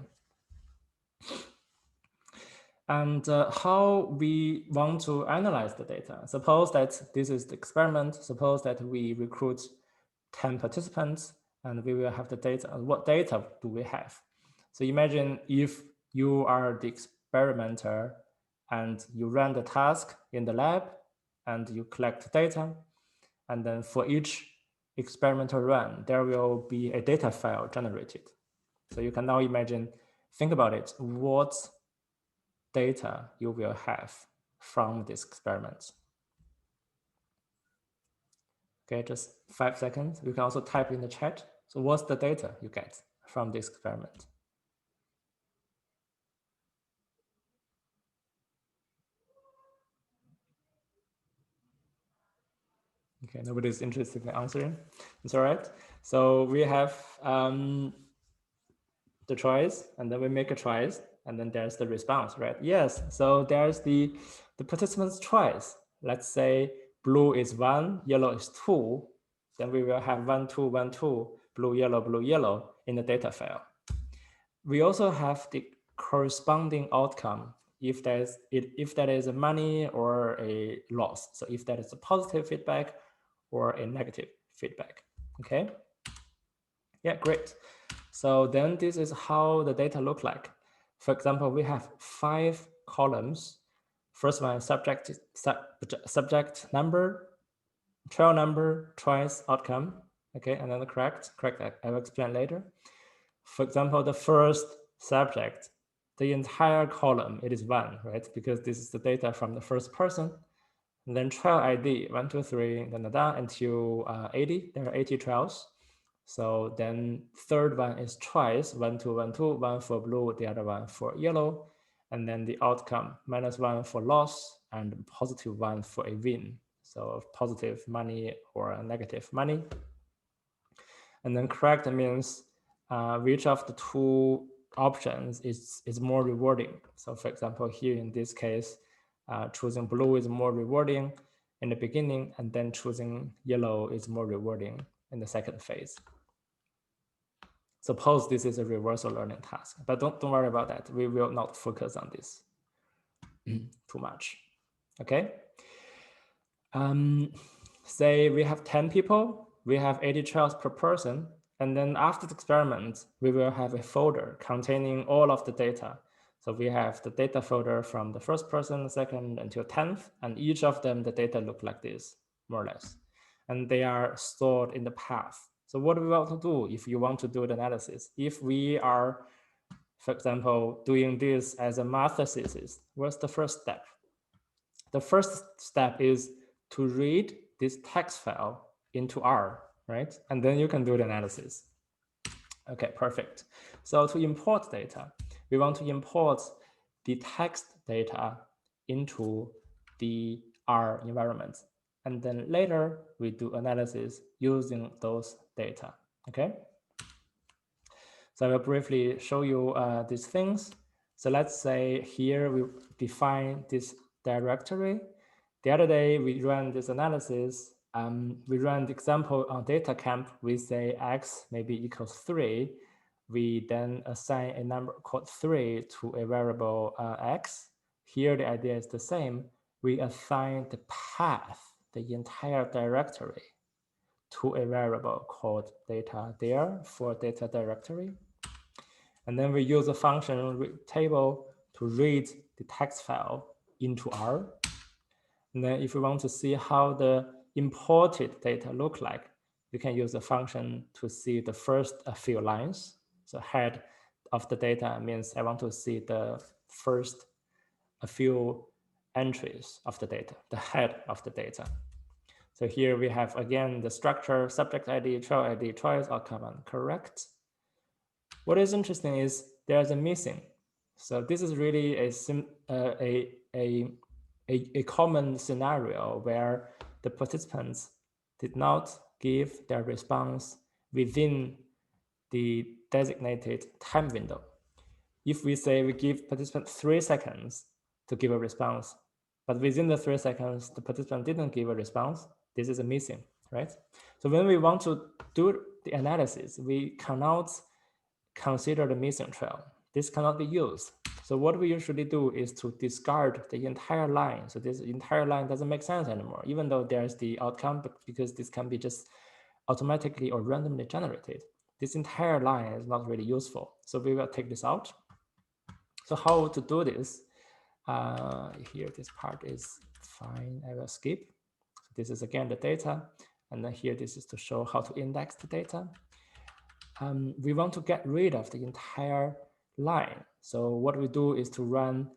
And how we want to analyze the data. Suppose that this is the experiment. Suppose that we recruit 10 participants and we will have the data. What data do we have? So imagine if you are the experimenter and you run the task in the lab and you collect data. And then for each experimental run, there will be a data file generated. So you can now imagine, think about it, what data you will have from this experiment. Okay, just 5 seconds. You can also type in the chat. So what's the data you get from this experiment? Okay, nobody's interested in answering. It's all right. So we have the choice, and then we make a choice, and then there's the response, right? Yes, so there's the participant's choice. Let's say blue is 1, yellow is 2. Then we will have 1, 2, 1, 2, blue, yellow in the data file. We also have the corresponding outcome if that is a money or a loss. So if that is a positive feedback or a negative feedback, okay? Yeah, great. So then this is how the data look like. For example, we have 5 columns. First one, subject number, trial number, choice, outcome. Okay, and then the correct, I will explain later. For example, the first subject, the entire column, it is 1, right? Because this is the data from the first person. And then trial ID, 1, 2, 3, until 80. There are 80 trials. So then third one is choice, 1, 2, 1, 2, 1 for blue, the other one for yellow. And then the outcome, -1 for loss and +1 for a win. So positive money or a negative money. And then correct means which of the two options is more rewarding. So for example, here in this case, choosing blue is more rewarding in the beginning, and then choosing yellow is more rewarding in the second phase. Suppose this is a reversal learning task, but don't worry about that. We will not focus on this too much, okay? Say we have 10 people, we have 80 trials per person, and then after the experiment, we will have a folder containing all of the data. So we have the data folder from the first person, second until 10th, and each of them, the data look like this, more or less. And they are stored in the path. So what do we want to do if you want to do the analysis? If we are, for example, doing this as a master thesis, what's the first step? The first step is to read this text file into R, right? And then you can do the analysis. Okay, perfect. So to import data, we want to import the text data into the R environment. And then later we do analysis using those data, okay? So I will briefly show you these things. So let's say here we define this directory. The other day we ran this analysis. We ran the example on data camp. We say x maybe equals 3. We then assign a number called 3 to a variable x. Here the idea is the same. We assign the path, the entire directory, to a variable called data there for data directory. And then we use a function table to read the text file into R. And then if we want to see how the imported data look like, you can use a function to see the first few lines. So head of the data means I want to see the first a few entries of the data, the head of the data. So here we have, again, the structure, subject ID, child ID, choice, outcome, and correct. What is interesting is there's a missing. So this is really a common scenario where the participants did not give their response within the designated time window. If we say we give participant 3 seconds to give a response, but within the 3 seconds, the participant didn't give a response, this is a missing, right? So when we want to do the analysis, we cannot consider the missing trail. This cannot be used. So what we usually do is to discard the entire line. So this entire line doesn't make sense anymore, even though there's the outcome, because this can be just automatically or randomly generated. This entire line is not really useful. So we will take this out. So how to do this? Here, this part is fine. I will skip. So this is again the data. And then here, this is to show how to index the data. We want to get rid of the entire line. So what we do is to run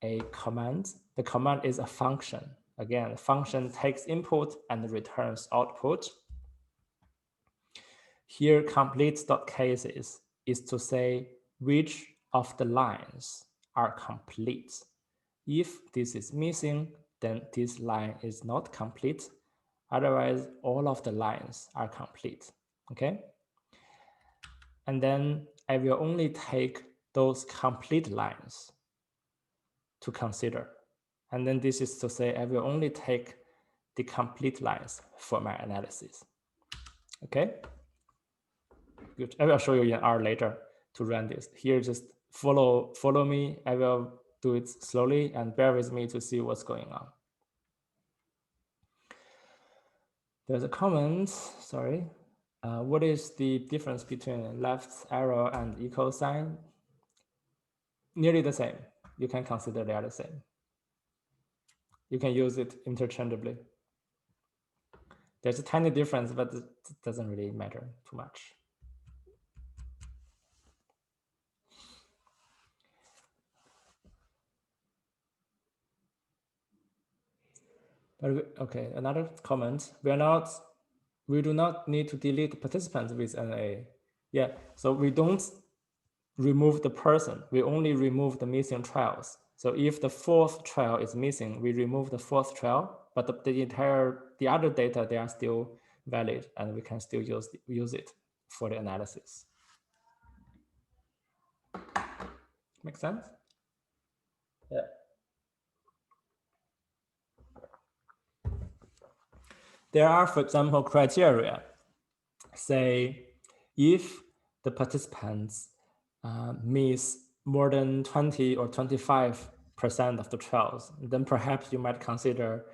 a command. The command is a function. Again, the function takes input and returns output. Here, complete.cases is to say which of the lines are complete. If this is missing, then this line is not complete. Otherwise, all of the lines are complete, okay? And then I will only take those complete lines to consider. And then this is to say I will only take the complete lines for my analysis. Okay, good. I will show you in R later to run this. Here, just follow me. I will do it slowly and bear with me to see what's going on. There's a comment, sorry. What is the difference between left arrow and equal sign? Nearly the same. You can consider they are the same. You can use it interchangeably. There's a tiny difference, but it doesn't really matter too much. But okay, another comment. We do not need to delete participants with NA. Yeah, so we don't remove the person. We only remove the missing trials. So if the fourth trial is missing, we remove the fourth trial, but the other data, they are still valid and we can still use it for the analysis. Make sense? Yeah. There are, for example, criteria. Say, if the participants miss more than 20 or 25% of the trials, then perhaps you might consider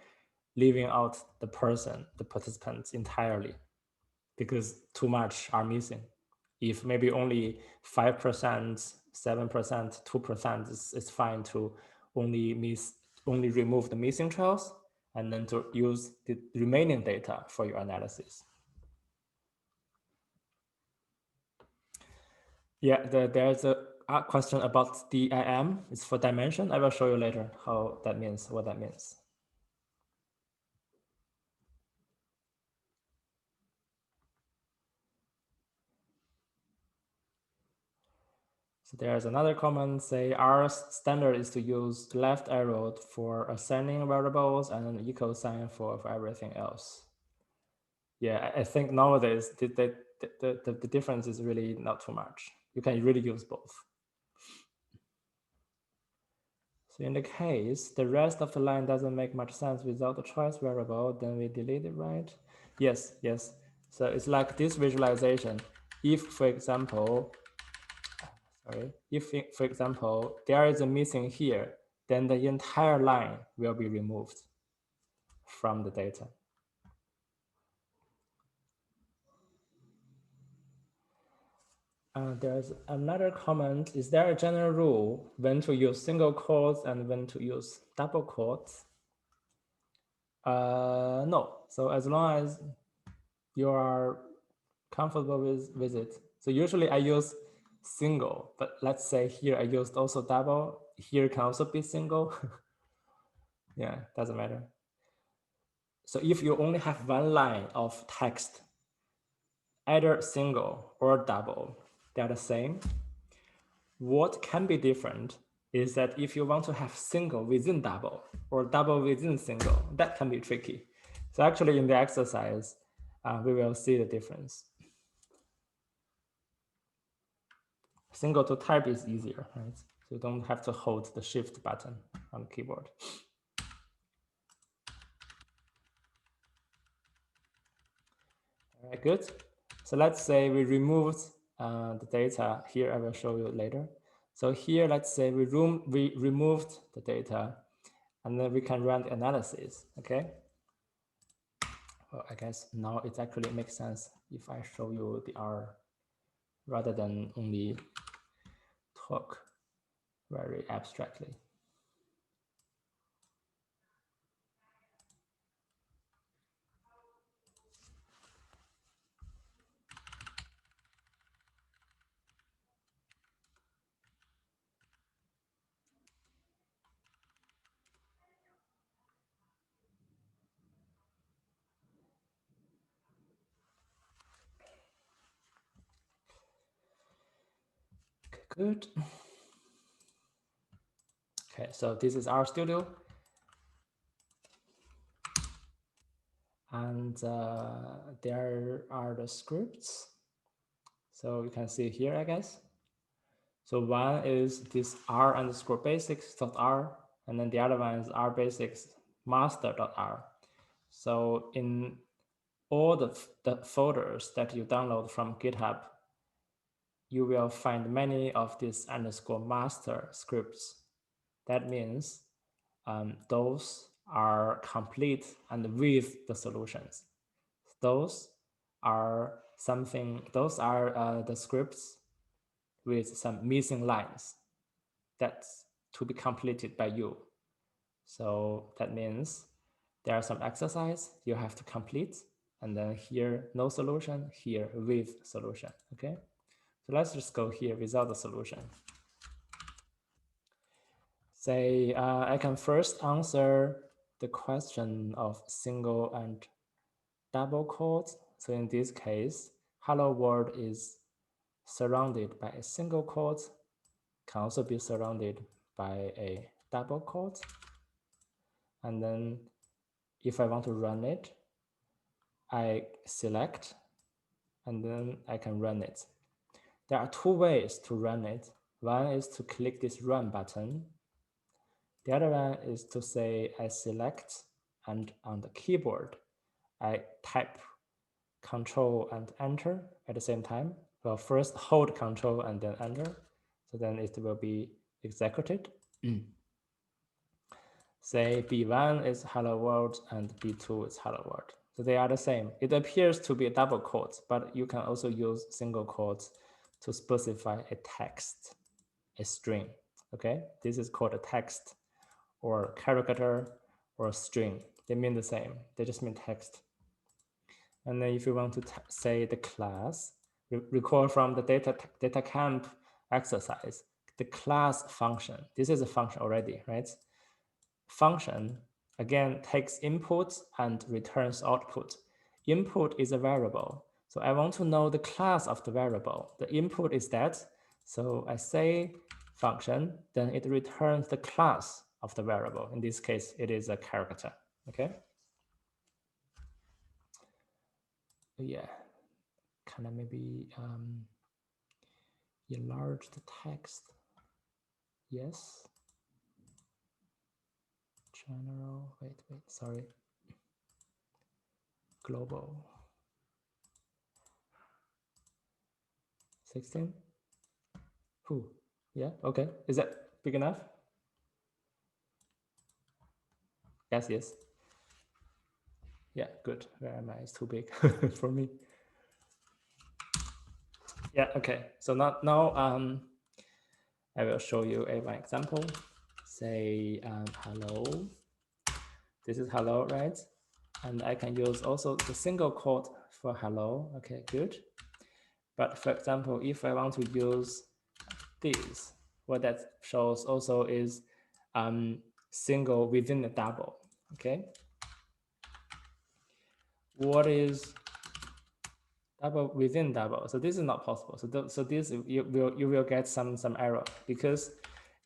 leaving out the participants entirely, because too much are missing. If maybe only 5% 7%, 2% is fine to only remove the missing trails and then to use the remaining data for your analysis. Yeah, there's a question about DIM. It's for dimension. I will show you later how that means, what that means. So there's another comment, say our standard is to use left arrow for assigning variables and an equal sign for everything else. Yeah, I think nowadays the difference is really not too much. You can really use both. So in the case, the rest of the line doesn't make much sense without the choice variable, then we delete it, right? Yes, yes. So it's like this visualization. If, for example, for example, there is a missing here, then the entire line will be removed from the data. There's another comment. Is there a general rule when to use single quotes and when to use double quotes? No. So as long as you are comfortable with it. So usually I use single, but let's say here I used also double. Here can also be single. Yeah, doesn't matter. So if you only have one line of text, either single or double, they're the same. What can be different is that if you want to have single within double or double within single, that can be tricky. So actually in the exercise, we will see the difference. Single to type is easier, right? So you don't have to hold the shift button on the keyboard. All right, good. So let's say we removed the data here. I will show you later. So here, let's say we removed the data, and then we can run the analysis. Okay. Well, I guess now it actually makes sense if I show you the R rather than only talk very abstractly. Okay, good. Okay, so this is our studio. And there are the scripts. So you can see here, I guess. So one is this R underscore basics.r, and then the other one is R basics master.r. So in all the folders that you download from GitHub, you will find many of these underscore master scripts. That means those are complete and with the solutions. Those are the scripts with some missing lines that's to be completed by you. So that means there are some exercise you have to complete, and then here no solution, here with solution. Okay, so let's just go here without the solution. Say I can first answer the question of single and double quotes. So in this case, hello world is surrounded by a single quote, can also be surrounded by a double quote. And then if I want to run it, I select and then I can run it. There are two ways to run it. One is to click this run button. The other one is to say I select and on the keyboard, I type Control and Enter at the same time. Well, first hold Control and then Enter. So then it will be executed. Say B1 is hello world and B2 is hello world. So they are the same. It appears to be a double quote, but you can also use single quotes to specify a text. a string. Okay, this is called a text or character or string. They mean the same. They just mean text. And then if you want to say the class, recall from the data camp exercise, the class function. This is a function already, right? Function, again, takes input and returns output. Input is a variable. So I want to know the class of the variable. The input is that. So I say function, then it returns the class of the variable. In this case, it is a character, okay? Yeah, kind of maybe enlarge the text. Yes. General, wait, sorry. Global. 16? Who? Yeah, okay. Is that big enough? Yes. Yeah, good. Where am I? It's too big for me. Yeah, okay. So now I will show you one example. Say hello. This is hello, right? And I can use also the single quote for hello. Okay, good. But for example, if I want to use this, what that shows also is single within a double. Okay. What is double within double? So this is not possible. So this you will get some error because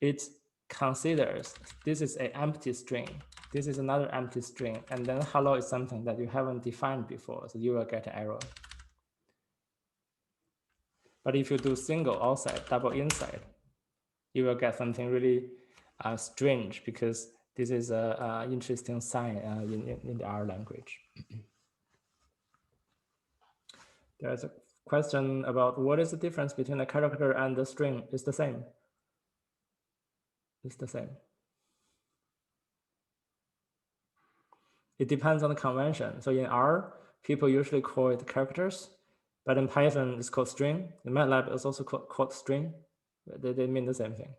it considers this is an empty string. This is another empty string, and then hello is something that you haven't defined before. So you will get an error. But if you do single outside, double inside, you will get something really strange because this is an interesting sign in the R language. There's a question about what is the difference between a character and the string. It's the same. It's the same. It depends on the convention. So in R, people usually call it characters, but in Python, it's called string. In MATLAB, it's also called string. They mean the same thing.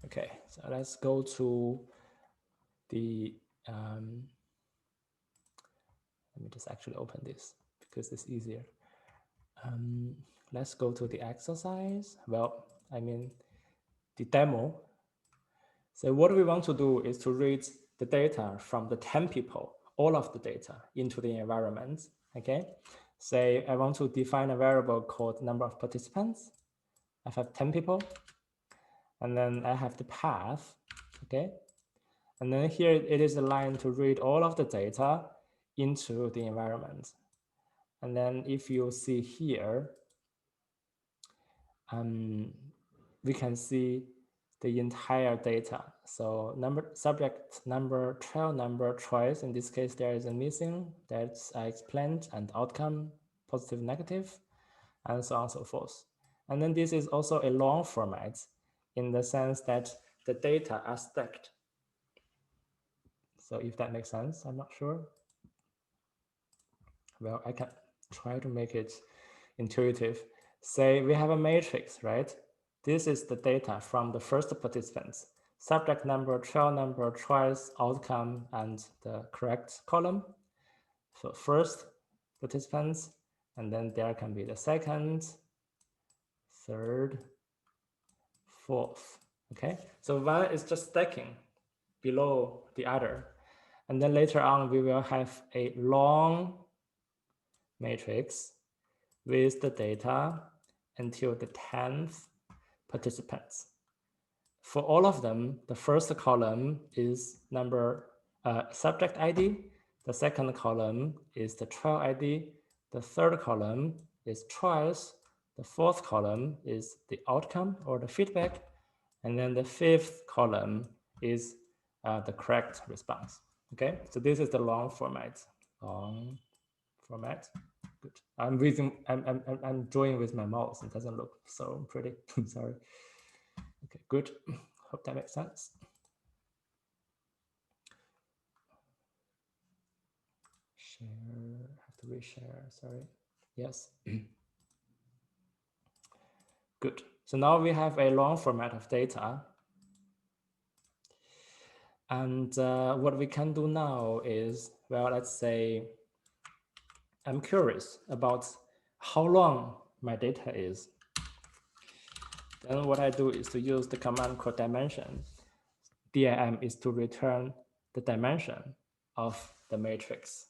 Okay, so let's go to the, let me just actually open this because it's easier. Let's go to the exercise. Well, I mean, the demo. So what we want to do is to read the data from the 10 people, all of the data into the environment, okay? Say I want to define a variable called number of participants. I have 10 people, and then I have the path, okay? And then here it is a line to read all of the data into the environment. And then if you see here, we can see the entire data. So subject number, trial number, choice. In this case, there is a missing that's explained, and outcome, positive, negative, and so on and so forth. And then this is also a long format in the sense that the data are stacked. So if that makes sense, I'm not sure. Well, I can try to make it intuitive. Say we have a matrix, right? This is the data from the first participants. Subject number, trial number, choice, outcome, and the correct column. So first participants, and then there can be the second, third, fourth. Okay, so one is just stacking below the other. And then later on, we will have a long matrix with the data until the 10th participants. For all of them, the first column is subject ID. The second column is the trial ID. The third column is choice. The fourth column is the outcome or the feedback. And then the fifth column is the correct response. Okay, so this is the long format. Long format. Good. I'm drawing with my mouse. It doesn't look so pretty. Sorry. Okay, good. Hope that makes sense. Share. I have to reshare, sorry. Yes. Good. So now we have a long format of data. And what we can do now is, well, let's say I'm curious about how long my data is. Then what I do is to use the command called dimension. DIM is to return the dimension of the matrix.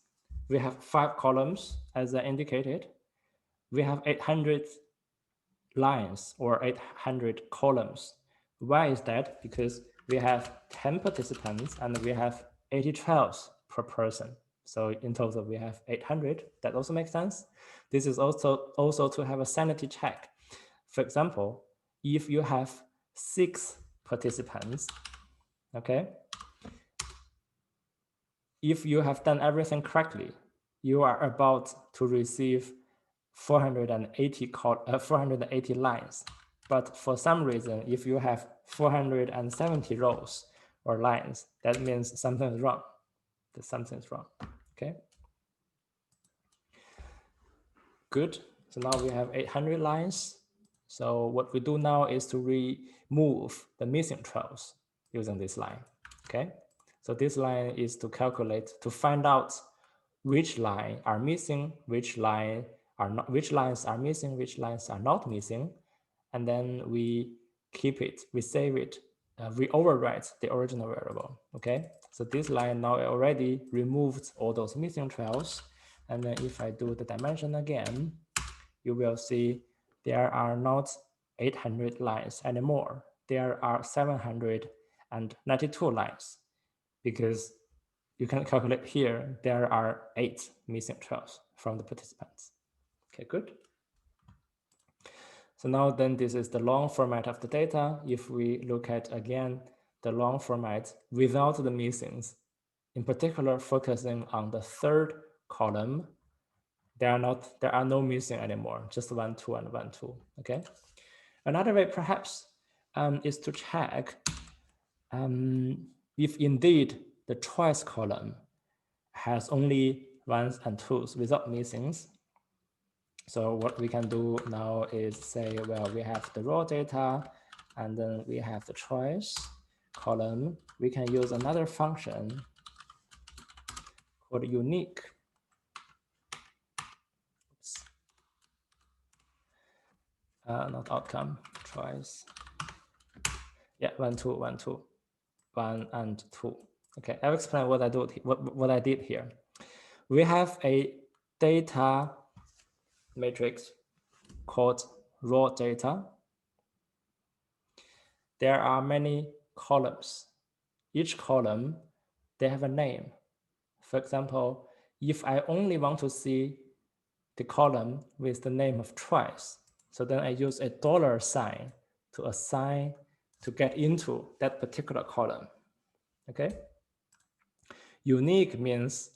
We have 5 columns as I indicated. We have 800 lines or 800 columns. Why is that? Because we have 10 participants and we have 80 trials per person. So in total, we have 800. That also makes sense. This is also to have a sanity check. For example, if you have 6 participants, okay, if you have done everything correctly, you are about to receive 480 lines. But for some reason, if you have 470 rows or lines, that means something's wrong. Something's wrong. Okay. Good. So now we have 800 lines. So what we do now is to remove the missing trials using this line. Okay. So this line is to calculate, to find out which line are missing, which line are not, which lines are missing, which lines are not missing, and then we keep it, we save it, we overwrite the original variable. Okay, so this line now already removed all those missing trials, and then if I do the dimension again, you will see there are not 800 lines anymore. There are 792 lines, because you can calculate here, there are 8 missing trials from the participants. Okay, good. So now then this is the long format of the data. If we look at again, the long format without the missings, in particular focusing on the third column, there are no missing anymore, just 1, 2, and 1, 2, okay? Another way perhaps is to check if indeed the choice column has only 1s and 2s without missings. So what we can do now is say, well, we have the raw data and then we have the choice column. We can use another function called unique. Not outcome, choice. Yeah, 1, 2, 1, 2, 1 and 2. Okay, I'll explain what I did here. We have a data matrix called raw data. There are many columns. Each column, they have a name. For example, if I only want to see the column with the name of choice, so then I use a $sign to assign to get into that particular column. Okay. Unique means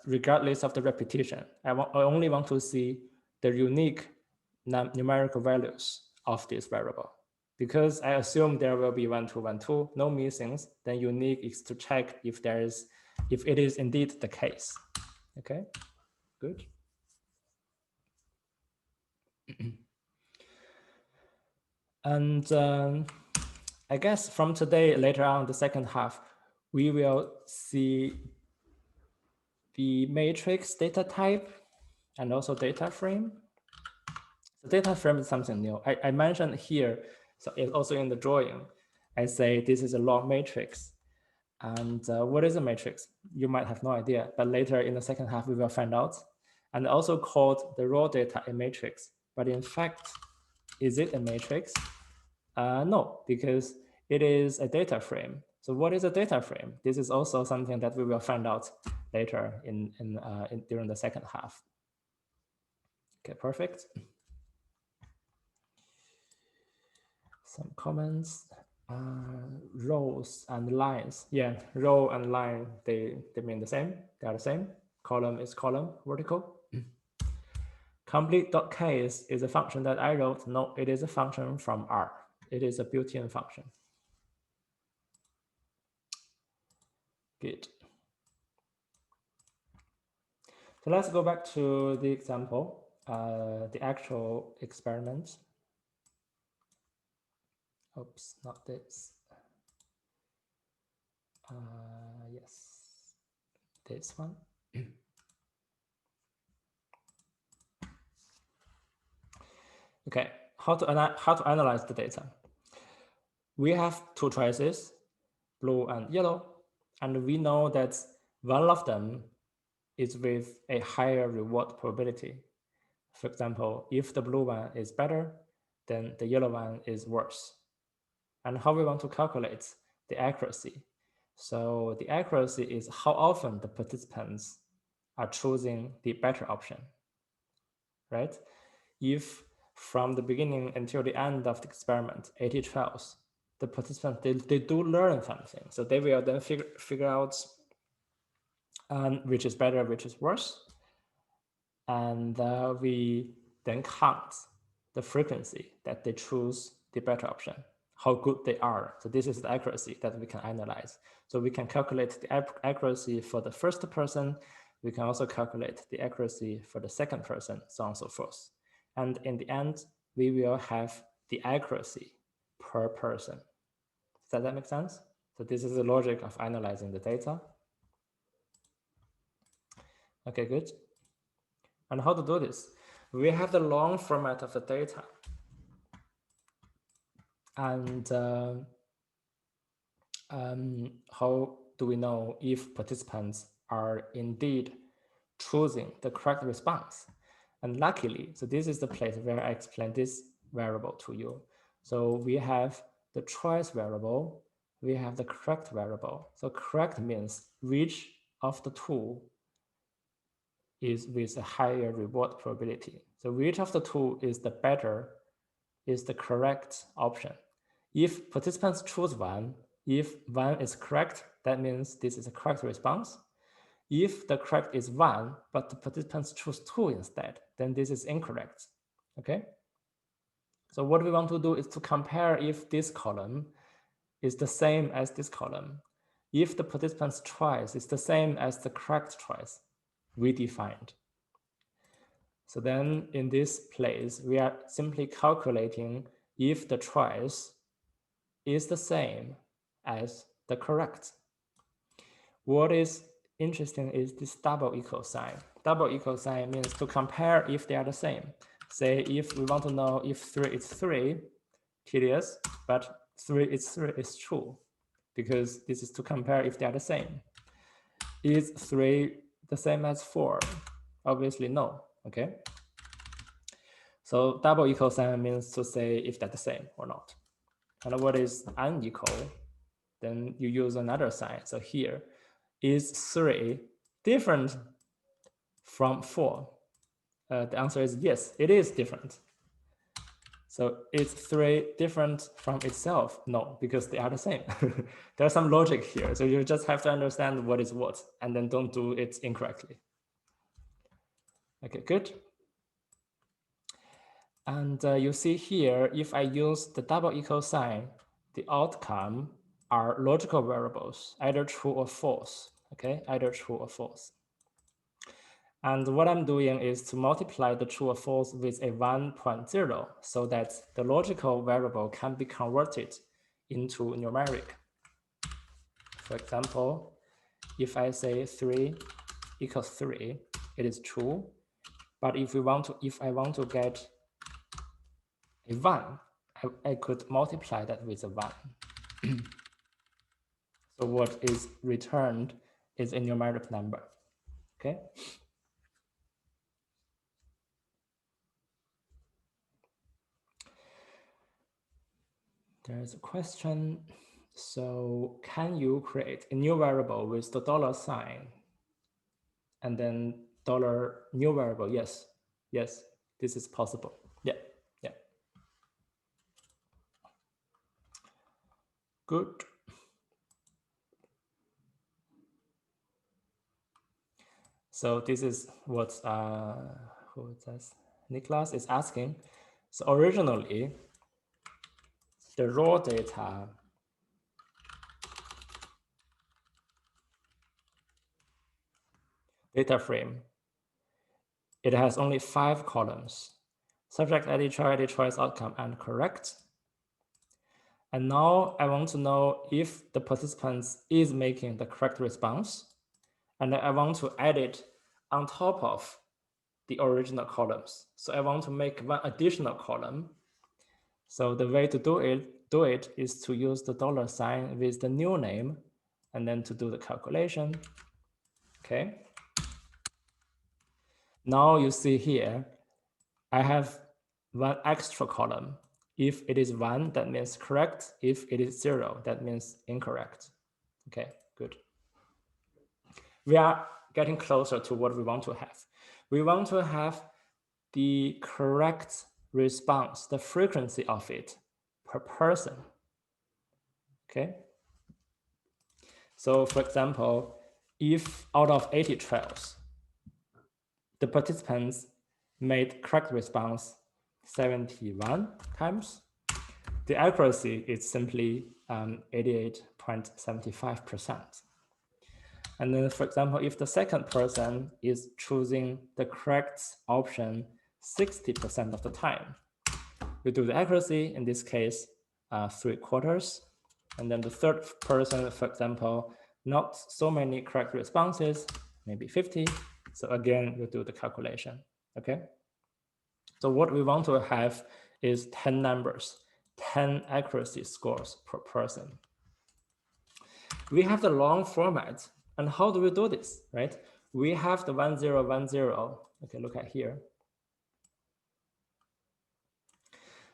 regardless of the repetition, I only want to see the unique numerical values of this variable. Because I assume there will be 1, 2, 1, 2, no missings, then unique is to check if it is indeed the case. Okay, good. And I guess from today, later on, the second half, we will see the matrix data type and also data frame. The data frame is something new. I mentioned here, so it's also in the drawing. I say this is a log matrix. And what is a matrix? You might have no idea, but later in the second half, we will find out. And also called the raw data a matrix. But in fact, is it a matrix? No, because it is a data frame. So what is a data frame? This is also something that we will find out later during the second half. Okay, perfect. Some comments. Rows and lines. Yeah, row and line, they mean the same. They are the same. Column is column, vertical. Complete.case is a function that I wrote. No, it is a function from R. It is a built-in function. Good. So let's go back to the example, the actual experiment. Oops, not this. Yes, this one. Okay, how to analyze the data? We have two choices, blue and yellow, and we know that one of them is with a higher reward probability. For example, if the blue one is better, then the yellow one is worse. And how we want to calculate the accuracy? So the accuracy is how often the participants are choosing the better option, right? If from the beginning until the end of the experiment, 80 trials, the participants, they do learn something. So they will then figure out which is better, which is worse. And we then count the frequency that they choose the better option, how good they are. So this is the accuracy that we can analyze. So we can calculate the accuracy for the first person. We can also calculate the accuracy for the second person, so on and so forth. And in the end, we will have the accuracy per person. Does that make sense? So this is the logic of analyzing the data. Okay, good. And how to do this? We have the long format of the data. And how do we know if participants are indeed choosing the correct response? And luckily, so this is the place where I explain this variable to you. So we have the choice variable, we have the correct variable. So correct means which of the two is with a higher reward probability. So which of the two is the better, is the correct option. If participants choose one, if one is correct, that means this is a correct response. If the correct is one, but the participants choose two instead, then this is incorrect, okay? So what we want to do is to compare if this column is the same as this column. If the participant's choice is the same as the correct choice we defined. So then in this place, we are simply calculating if the choice is the same as the correct. What is interesting is this double equal sign. Double equal sign means to compare if they are the same. Say if we want to know if 3 is 3, tedious, but 3 is true, because this is to compare if they are the same. Is 3 the same as 4? Obviously no, okay? So double equal sign means to say if they're the same or not. And what is unequal? Then you use another sign. So here, is 3 different from 4? The answer is yes, it is different. So is 3 different from itself? No, because they are the same. There's some logic here. So you just have to understand what is what, and then don't do it incorrectly. Okay, good. And you see here, if I use the double equal sign, the outcome are logical variables, either true or false, okay? Either true or false. And what I'm doing is to multiply the true or false with a 1.0 so that the logical variable can be converted into numeric. For example, if I say 3 equals 3, it is true. But if I want to get a 1, I could multiply that with a 1. So what is returned is a numeric number, okay? There's a question. So can you create a new variable with the dollar sign and then dollar new variable? Yes, yes, this is possible. Yeah, yeah. Good. So this is what who does Niklas is asking. So originally, the raw data frame it has only 5 columns: subject, ID, choice, outcome, and correct. And now I want to know if the participants is making the correct response, and I want to add it on top of the original columns. So I want to make one additional column. So the way to do it is to use the $sign with the new name, and then to do the calculation. Okay. Now you see here, I have one extra column. If it is 1, that means correct. If it is 0, that means incorrect. Okay, good. We are getting closer to what we want to have. We want to have the correct response, the frequency of it per person. Okay. So for example, if out of 80 trials, the participants made correct response 71 times, the accuracy is simply 88.75%. And then, for example, if the second person is choosing the correct option 60% of the time, we do the accuracy, in this case, 3/4. And then the third person, for example, not so many correct responses, maybe 50. So again, we do the calculation, okay? So what we want to have is 10 numbers, 10 accuracy scores per person. We have the long format. And how do we do this, right? We have the 1010. Okay, look at here.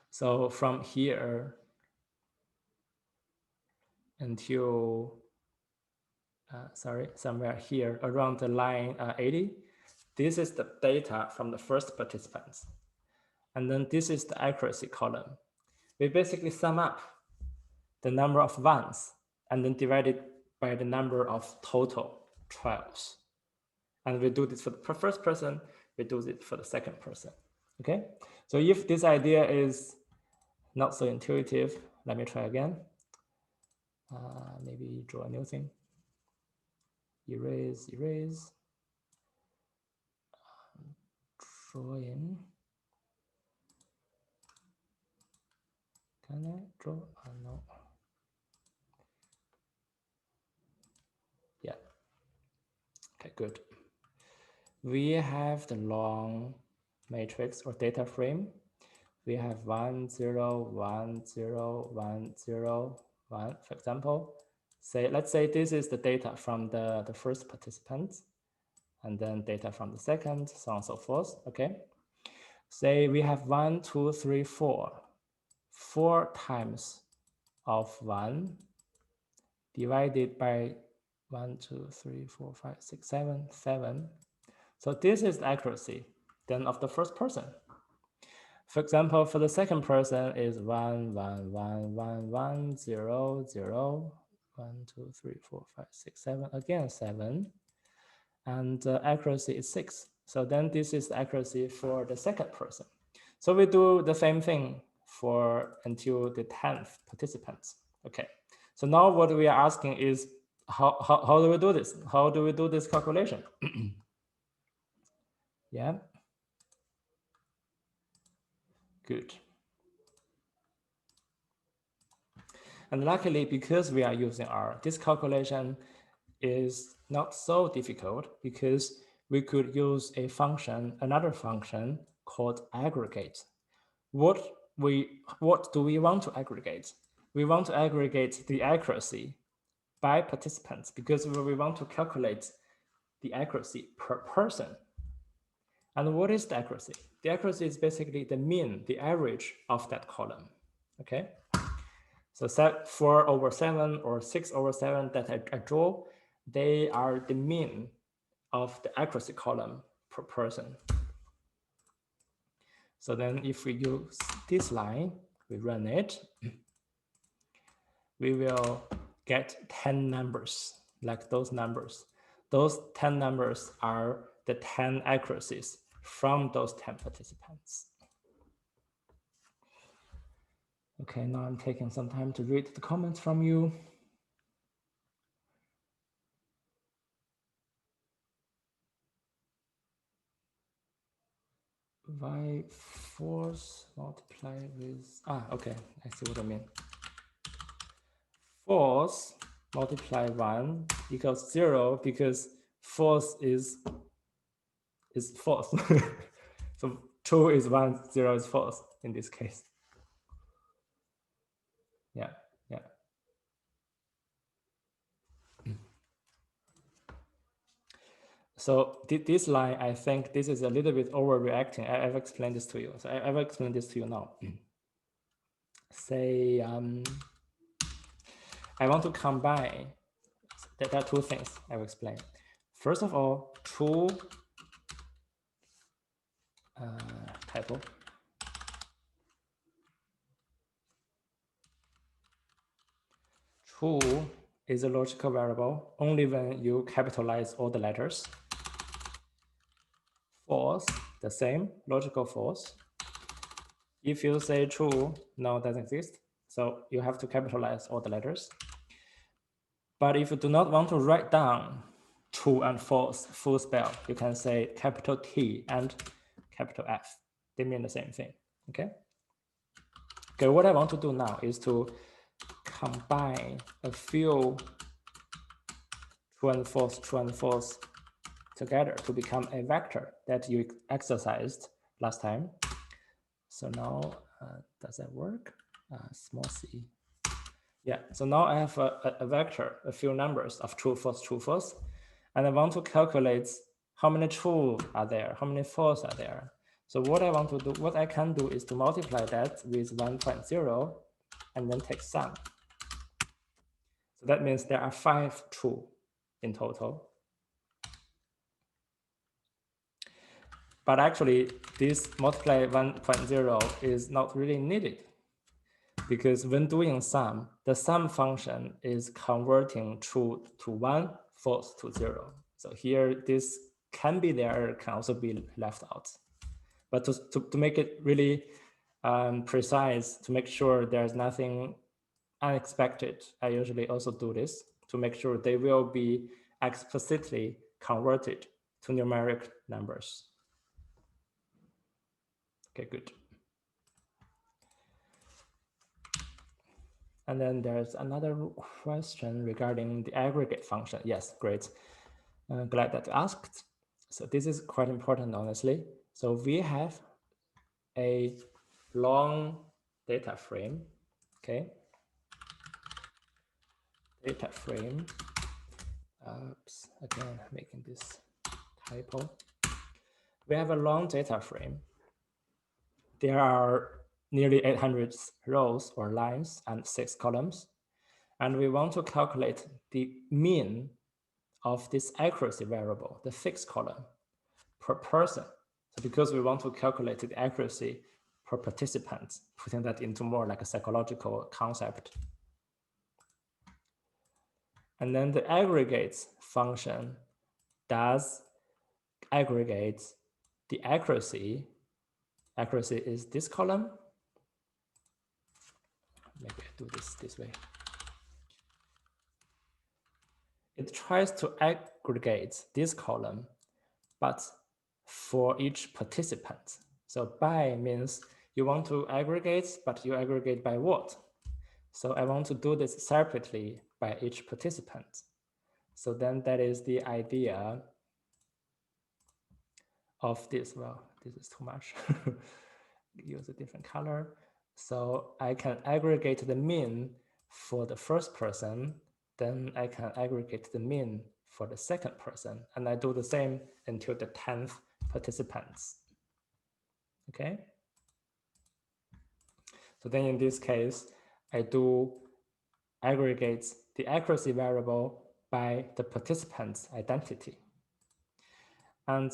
So from here until, somewhere here around the line 80, this is the data from the first participants. And then this is the accuracy column. We basically sum up the number of ones and then divide it by the number of total trials. And we do this for the first person, we do it for the second person, okay? So if this idea is not so intuitive, let me try again. Maybe draw a new thing. Erase. Drawing. Can I draw? No. Yeah. Okay, good. We have the long matrix or data frame. We have 1 0 1 0 1 0 1, for example. Let's say this is the data from the first participant, and then data from the second, so on and so forth. Okay. Say we have 1 2 3 4, 4 times of 1 divided by 1 2 3 4 5 6 7 7. So this is the accuracy then of the first person. For example, for the second person is 1 1 1 1 1 0 0 1 2 3 4 5 6 7, again 7, and accuracy is 6. So then this is the accuracy for the second person. So we do the same thing for until the 10th participants. Okay. So now what we are asking is how do we do this? How do we do this calculation? Yeah. Good. And luckily, because we are using R, this calculation is not so difficult because we could use a function, another function called aggregate. What do we want to aggregate? We want to aggregate the accuracy by participants because we want to calculate the accuracy per person. And what is the accuracy? The accuracy is basically the mean, the average of that column, okay? So 4/7 or 6/7 that I draw, they are the mean of the accuracy column per person. So then if we use this line, we run it, we will get 10 numbers, like those numbers. Those 10 numbers are the 10 accuracies from those 10 participants. Okay, now I'm taking some time to read the comments from you. say false multiply with, okay, I see what I mean. False multiply 1 equals 0 because false is false. So true is 1, 0 is false in this case. Yeah, yeah. So this line, I think this is a little bit overreacting. I've explained this to you. So I've explained this to you now. Say, I want to combine. There are two things I will explain. First of all, true typo. True is a logical variable only when you capitalize all the letters. False, the same, logical false. If you say true, no, it doesn't exist. So you have to capitalize all the letters. But if you do not want to write down true and false full spell, you can say capital T and capital F. They mean the same thing, okay? Okay, what I want to do now is to combine a few true and false together to become a vector that you exercised last time. So now, does that work? Small c. Yeah, so now I have a vector, a few numbers of true, false, and I want to calculate how many true are there, how many false are there. So what I want to do, what I can do is to multiply that with 1.0 and then take sum. So that means there are 5 true in total. But actually, this multiply 1.0 is not really needed because when doing sum, the sum function is converting true to 1, false to 0. So here, this can be there, can also be left out. But to make it really precise, to make sure there's nothing unexpected, I usually also do this to make sure they will be explicitly converted to numeric numbers. Okay, good. And then there's another question regarding the aggregate function. Yes, great. Glad that you asked. So this is quite important, honestly. So we have a long data frame, okay? Data frame. Oops, again, making this typo. We have a long data frame. There are nearly 800 rows or lines and 6 columns. And we want to calculate the mean of this accuracy variable, the fixed column, per person. So because we want to calculate the accuracy per participant, putting that into more like a psychological concept. And then the aggregates function does aggregate the accuracy. Accuracy is this column. Maybe I do this way. It tries to aggregate this column, but for each participant. So by means you want to aggregate, but you aggregate by what? So I want to do this separately by each participant. So then that is the idea of this. Well, this is too much. Use a different color. So I can aggregate the mean for the first person, then I can aggregate the mean for the second person, and I do the same until the 10th participants. Okay. So then in this case, I do aggregate the accuracy variable by the participant's identity. And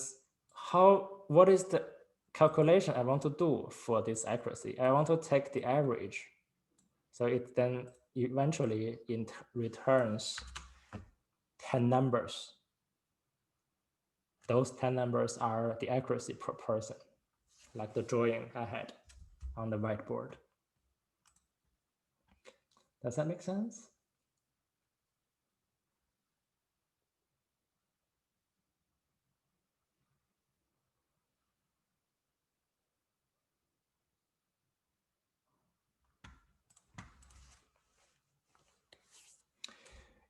what is the calculation I want to do for this accuracy? I want to take the average. So it then eventually returns 10 numbers. Those 10 numbers are the accuracy per person, like the drawing I had on the whiteboard. Does that make sense?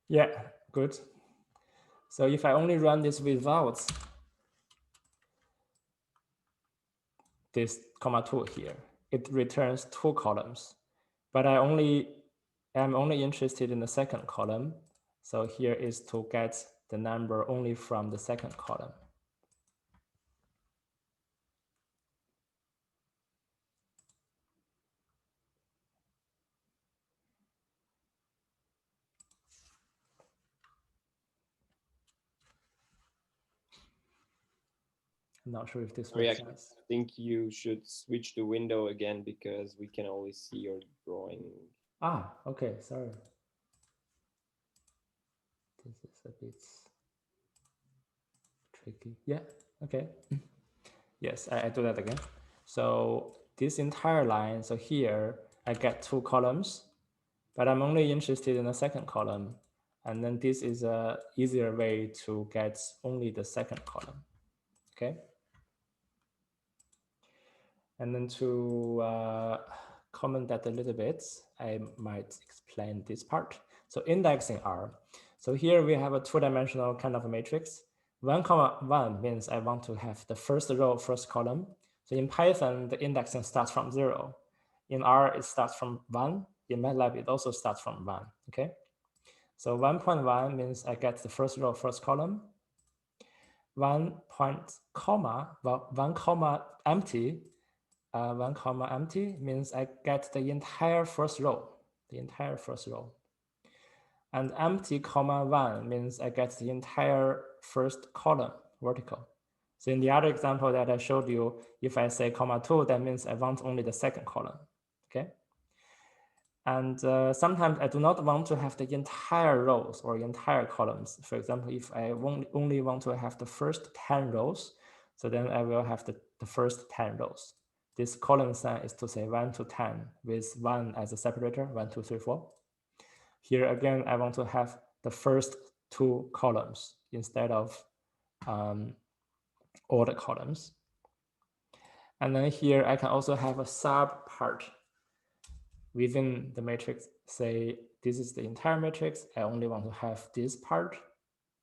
Yeah, good. So if I only run this without this comma 2 here, it returns 2 columns. But I'm only interested in the second column. So here is to get the number only from the second column. I'm not sure if this makes sense. I think you should switch the window again because we can only see your drawing. Ah, okay, sorry. This is a bit tricky. Yeah, okay. Yes, I do that again. So this entire line, so here I get 2 columns, but I'm only interested in the second column. And then this is a easier way to get only the second column, okay? And then to comment that a little bit, I might explain this part. So indexing R. So here we have a 2-dimensional kind of a matrix. 1, 1 means I want to have the first row, first column. So in Python, the indexing starts from 0. In R, it starts from 1. In MATLAB, it also starts from 1, okay? So 1.1 means I get the first row, first column. 1 comma empty 1 comma empty means I get the entire first row, And empty comma 1 means I get the entire first column, vertical. So in the other example that I showed you, if I say comma 2, that means I want only the second column, okay? And sometimes I do not want to have the entire rows or entire columns. For example, if I only want to have the first 10 rows, so then I will have the first 10 rows. This column sign is to say 1 to 10 with 1 as a separator, 1, 2, 3, 4. Here again, I want to have the first 2 columns instead of all the columns. And then here I can also have a sub part within the matrix. Say this is the entire matrix. I only want to have this part.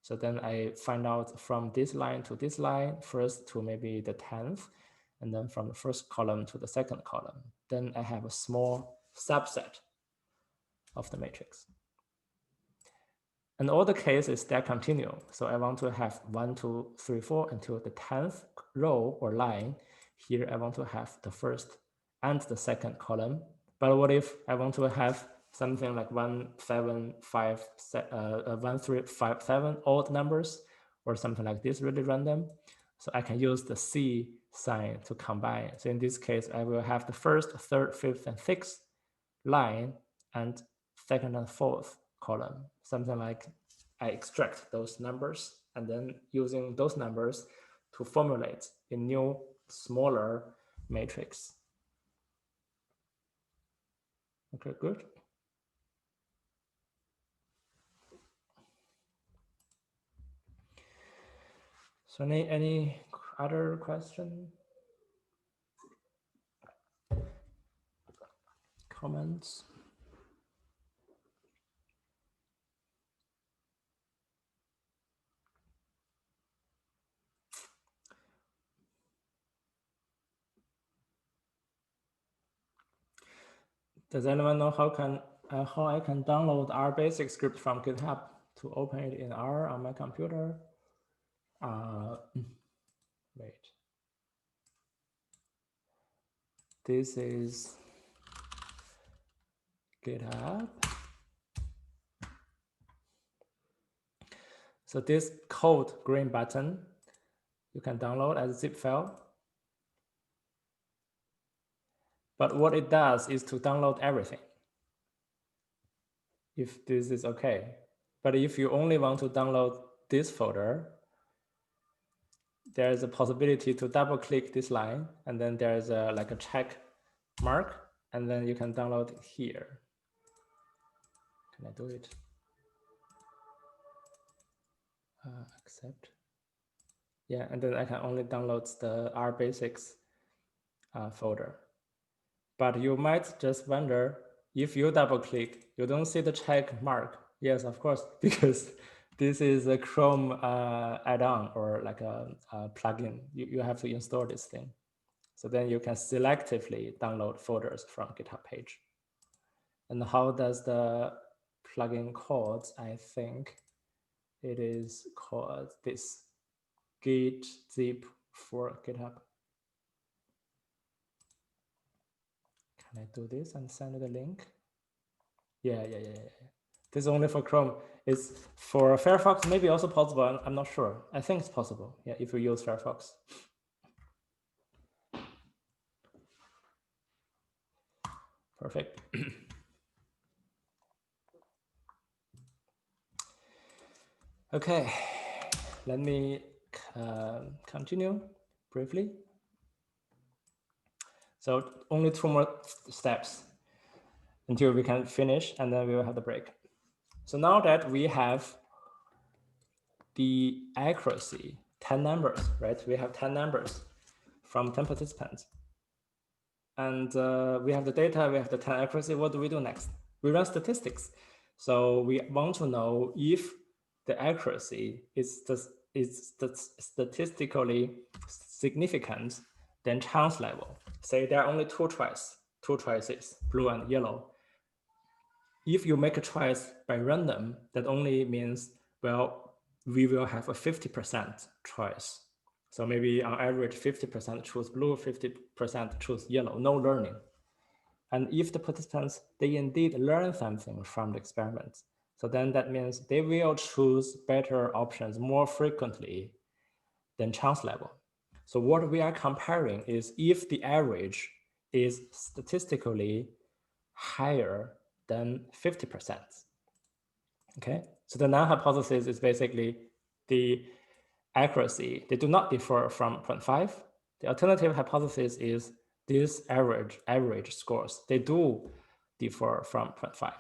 So then I find out from this line to this line, first to maybe the 10th, and then from the first column to the second column. Then I have a small subset of the matrix. And all the cases that continue. So I want to have 1, 2, 3, 4 until the 10th row or line. Here I want to have the first and the second column. But what if I want to have something like 1, 7, 5, 1, 3, 5, 7 odd numbers, or something like this, really random? So I can use the C sign to combine. So in this case, I will have the first, third, fifth, and sixth line and second and fourth column, something like I extract those numbers and then using those numbers to formulate a new, smaller matrix. Okay, good. So any other question? Comments? Does anyone know how I can download R basic script from GitHub to open it in R on my computer? Wait. This is GitHub. So this code green button, you can download as a zip file. But what it does is to download everything, if this is okay. But if you only want to download this folder, there is a possibility to double click this line, and then there's like a check mark, and then you can download it here. Can I do it? Accept. Yeah, and then I can only download the R basics folder. But you might just wonder, if you double click, you don't see the check mark. Yes, of course, because this is a Chrome add-on or like a plugin. You have to install this thing. So then you can selectively download folders from GitHub page. And how does the plugin called? I think it is called this git zip for GitHub. Can I do this and send the link? Yeah. This is only for Chrome. It's for Firefox, maybe also possible. I'm not sure. I think it's possible. Yeah, if you use Firefox. Perfect. Okay, let me continue briefly. So only 2 more steps until we can finish, and then we will have the break. So now that we have the accuracy, 10 numbers, right? We have 10 numbers from 10 participants. And we have the data, we have the 10 accuracy. What do we do next? We run statistics. So we want to know if the accuracy is statistically significant than chance level. Say there are only two choices, blue and yellow. If you make a choice by random, that only means, well, we will have a 50% choice. So maybe on average, 50% choose blue, 50% choose yellow, no learning. And if the participants, they indeed learn something from the experiment, so then that means they will choose better options more frequently than chance level. So what we are comparing is if the average is statistically higher than 50%. Okay, so the null hypothesis is basically the accuracy. They do not differ from 0.5. The alternative hypothesis is these average scores. They do differ from 0.5.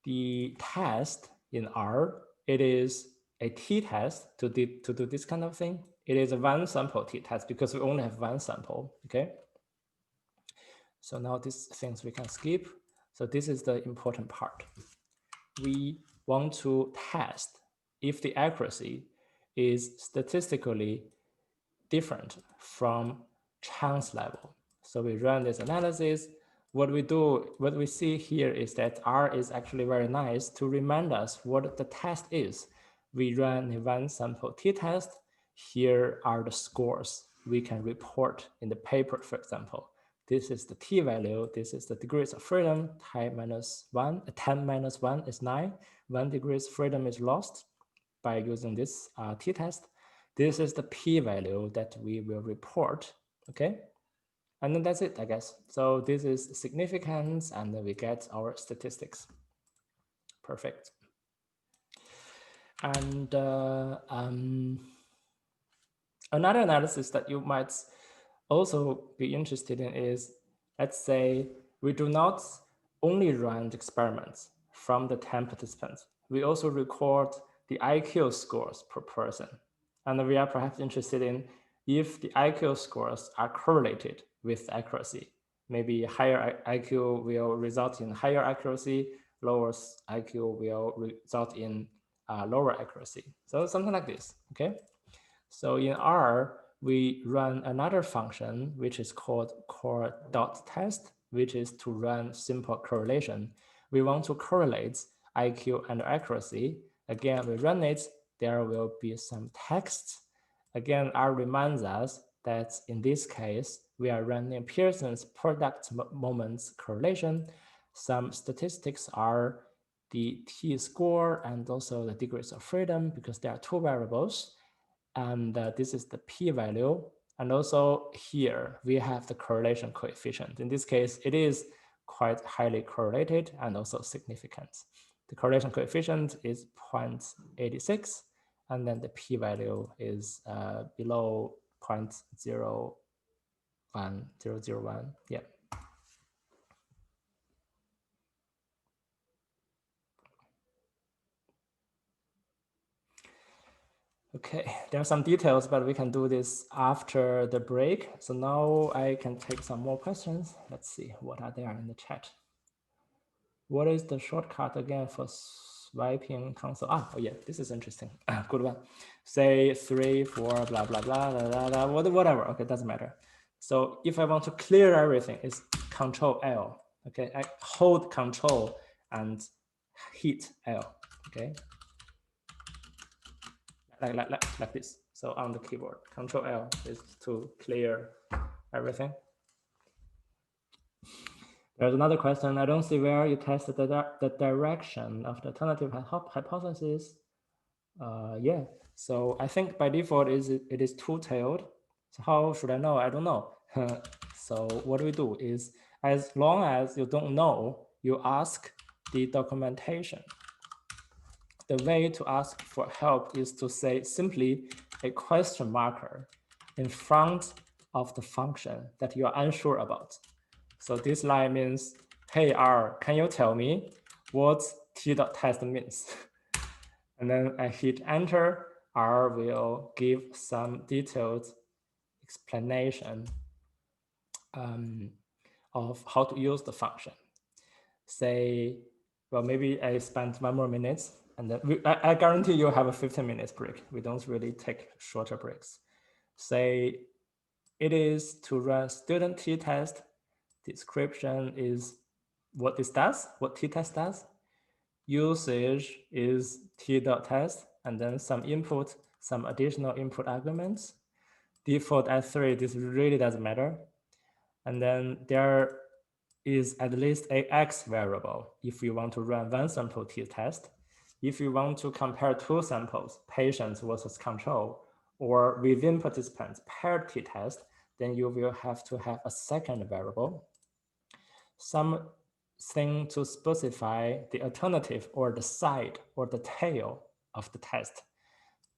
The test in R, it is a t-test to do this kind of thing. It is a one sample t-test because we only have one sample, okay? So now these things we can skip. So this is the important part. We want to test if the accuracy is statistically different from chance level. So we run this analysis. What we see here is that R is actually very nice to remind us what the test is. We run a one sample t-test. Here are the scores we can report in the paper, for example. This is the t-value. This is the degrees of freedom. 10 minus 1 is 9. 1 degrees freedom is lost by using this t-test. This is the p-value that we will report, okay? And then that's it, I guess. So this is significance, and then we get our statistics. Perfect. And another analysis that you might also be interested in is, let's say we do not only run the experiments from the 10 participants. We also record the IQ scores per person. And we are perhaps interested in if the IQ scores are correlated with accuracy. Maybe higher IQ will result in higher accuracy, lower IQ will result in lower accuracy. So something like this, okay? So in R, we run another function, which is called core.test, which is to run simple correlation. We want to correlate IQ and accuracy. Again, we run it, there will be some text. Again, R reminds us that in this case, we are running Pearson's product moments correlation. Some statistics are the t-score and also the degrees of freedom because there are two variables. And this is the p-value. And also here, we have the correlation coefficient. In this case, it is quite highly correlated and also significant. The correlation coefficient is 0.86, and then the p-value is below 0.01001. Yeah. Okay, there are some details, but we can do this after the break. So now I can take some more questions. Let's see, what are there in the chat? What is the shortcut again for swiping console? Oh yeah, this is interesting. Good one. Say 3, 4, blah, blah, blah, blah, blah, whatever. Okay, doesn't matter. So if I want to clear everything, it's Control L. Okay, I hold Control and hit L. Okay, like this. So on the keyboard, Control L is to clear everything. There's another question. I don't see where you tested the direction of the alternative hypothesis. Yeah, so I think by default it is two-tailed. So how should I know? I don't know. So what we do is, as long as you don't know, you ask the documentation. The way to ask for help is to say simply a question marker in front of the function that you are unsure about. So this line means, hey R, can you tell me what t.test means? And then I hit enter. R will give some detailed explanation of how to use the function. Say, well, maybe I spent 1 more minute, and then I guarantee you'll have a 15 minutes break. We don't really take shorter breaks. Say it is to run student t-test. Description is what this does, what t-test does. Usage is t.test, and then some input, some additional input arguments. Default S3, this really doesn't matter. And then there is at least a x variable if you want to run one sample t-test. If you want to compare two samples, patients versus control, or within participants paired t-test, then you will have to have a second variable. Something to specify the alternative or the side or the tail of the test.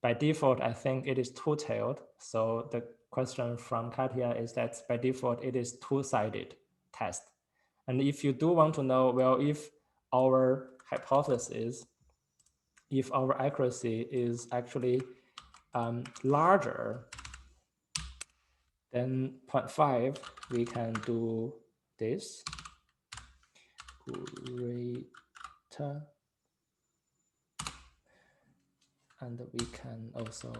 By default, I think it is two-tailed. So the question from Katya is that by default, it is two-sided test. And if you do want to know, well, if our hypothesis, if our accuracy is actually larger than 0.5, we can do this. Greater. And we can also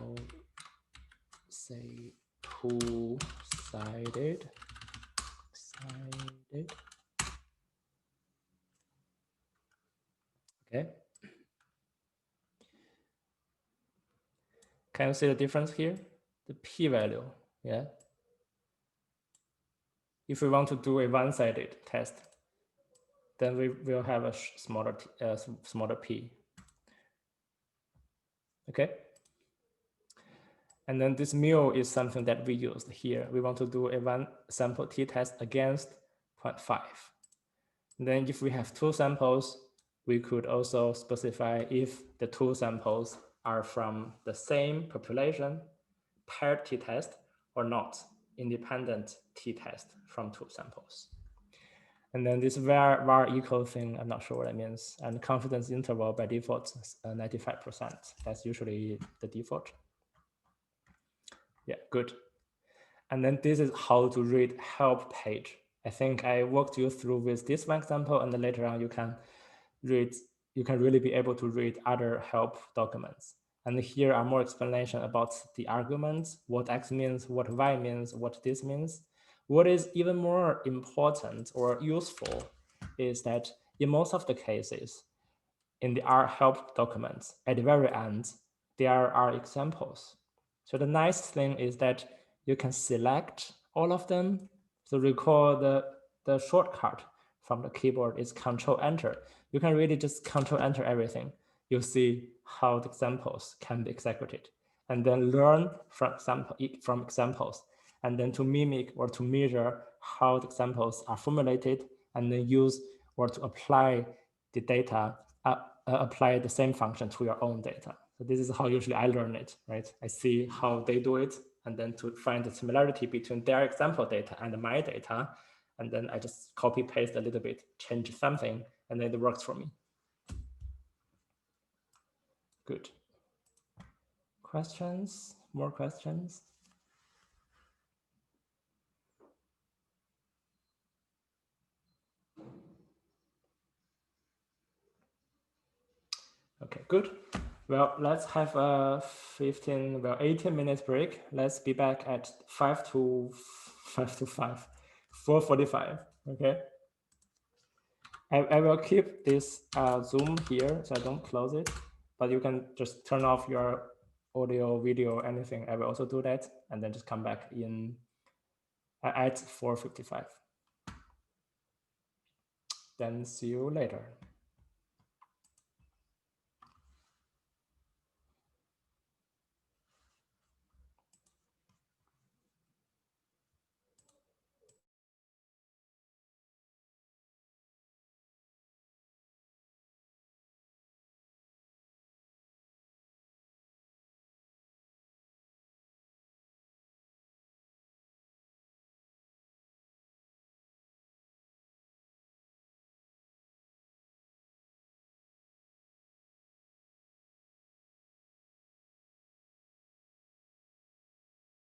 say two-sided. Okay. Can you see the difference here? The p-value, yeah. If we want to do a one-sided test, then we will have a smaller p. Okay. And then this mu is something that we used here. We want to do a one sample t-test against 0.5. And then if we have two samples, we could also specify if the two samples are from the same population, paired t-test, or not, independent t-test from two samples. And then this var equal thing, I'm not sure what that means. And confidence interval by default, 95%. That's usually the default. Yeah, good. And then this is how to read help page. I think I walked you through with this one example, and then later on you can really be able to read other help documents. And here are more explanation about the arguments, what X means, what Y means, what this means. What is even more important or useful is that in most of the cases, in the R help documents, at the very end, there are examples. So the nice thing is that you can select all of them. So recall the shortcut from the keyboard is Control Enter. You can really just Control Enter everything. You see how the examples can be executed, and then learn from examples, and then to mimic or to measure how the examples are formulated, and then use or to apply the data, apply the same function to your own data. So this is how usually I learn it, right? I see how they do it, and then to find the similarity between their example data and my data, and then I just copy paste a little bit, change something, and then it works for me. Good. Questions? More questions? good. Well, let's have a 18 minutes break. Let's be back at 4:45. Okay. I will keep this Zoom here, so I don't close it, but you can just turn off your audio, video, anything. I will also do that, and then just come back in at 4:55. Then see you later.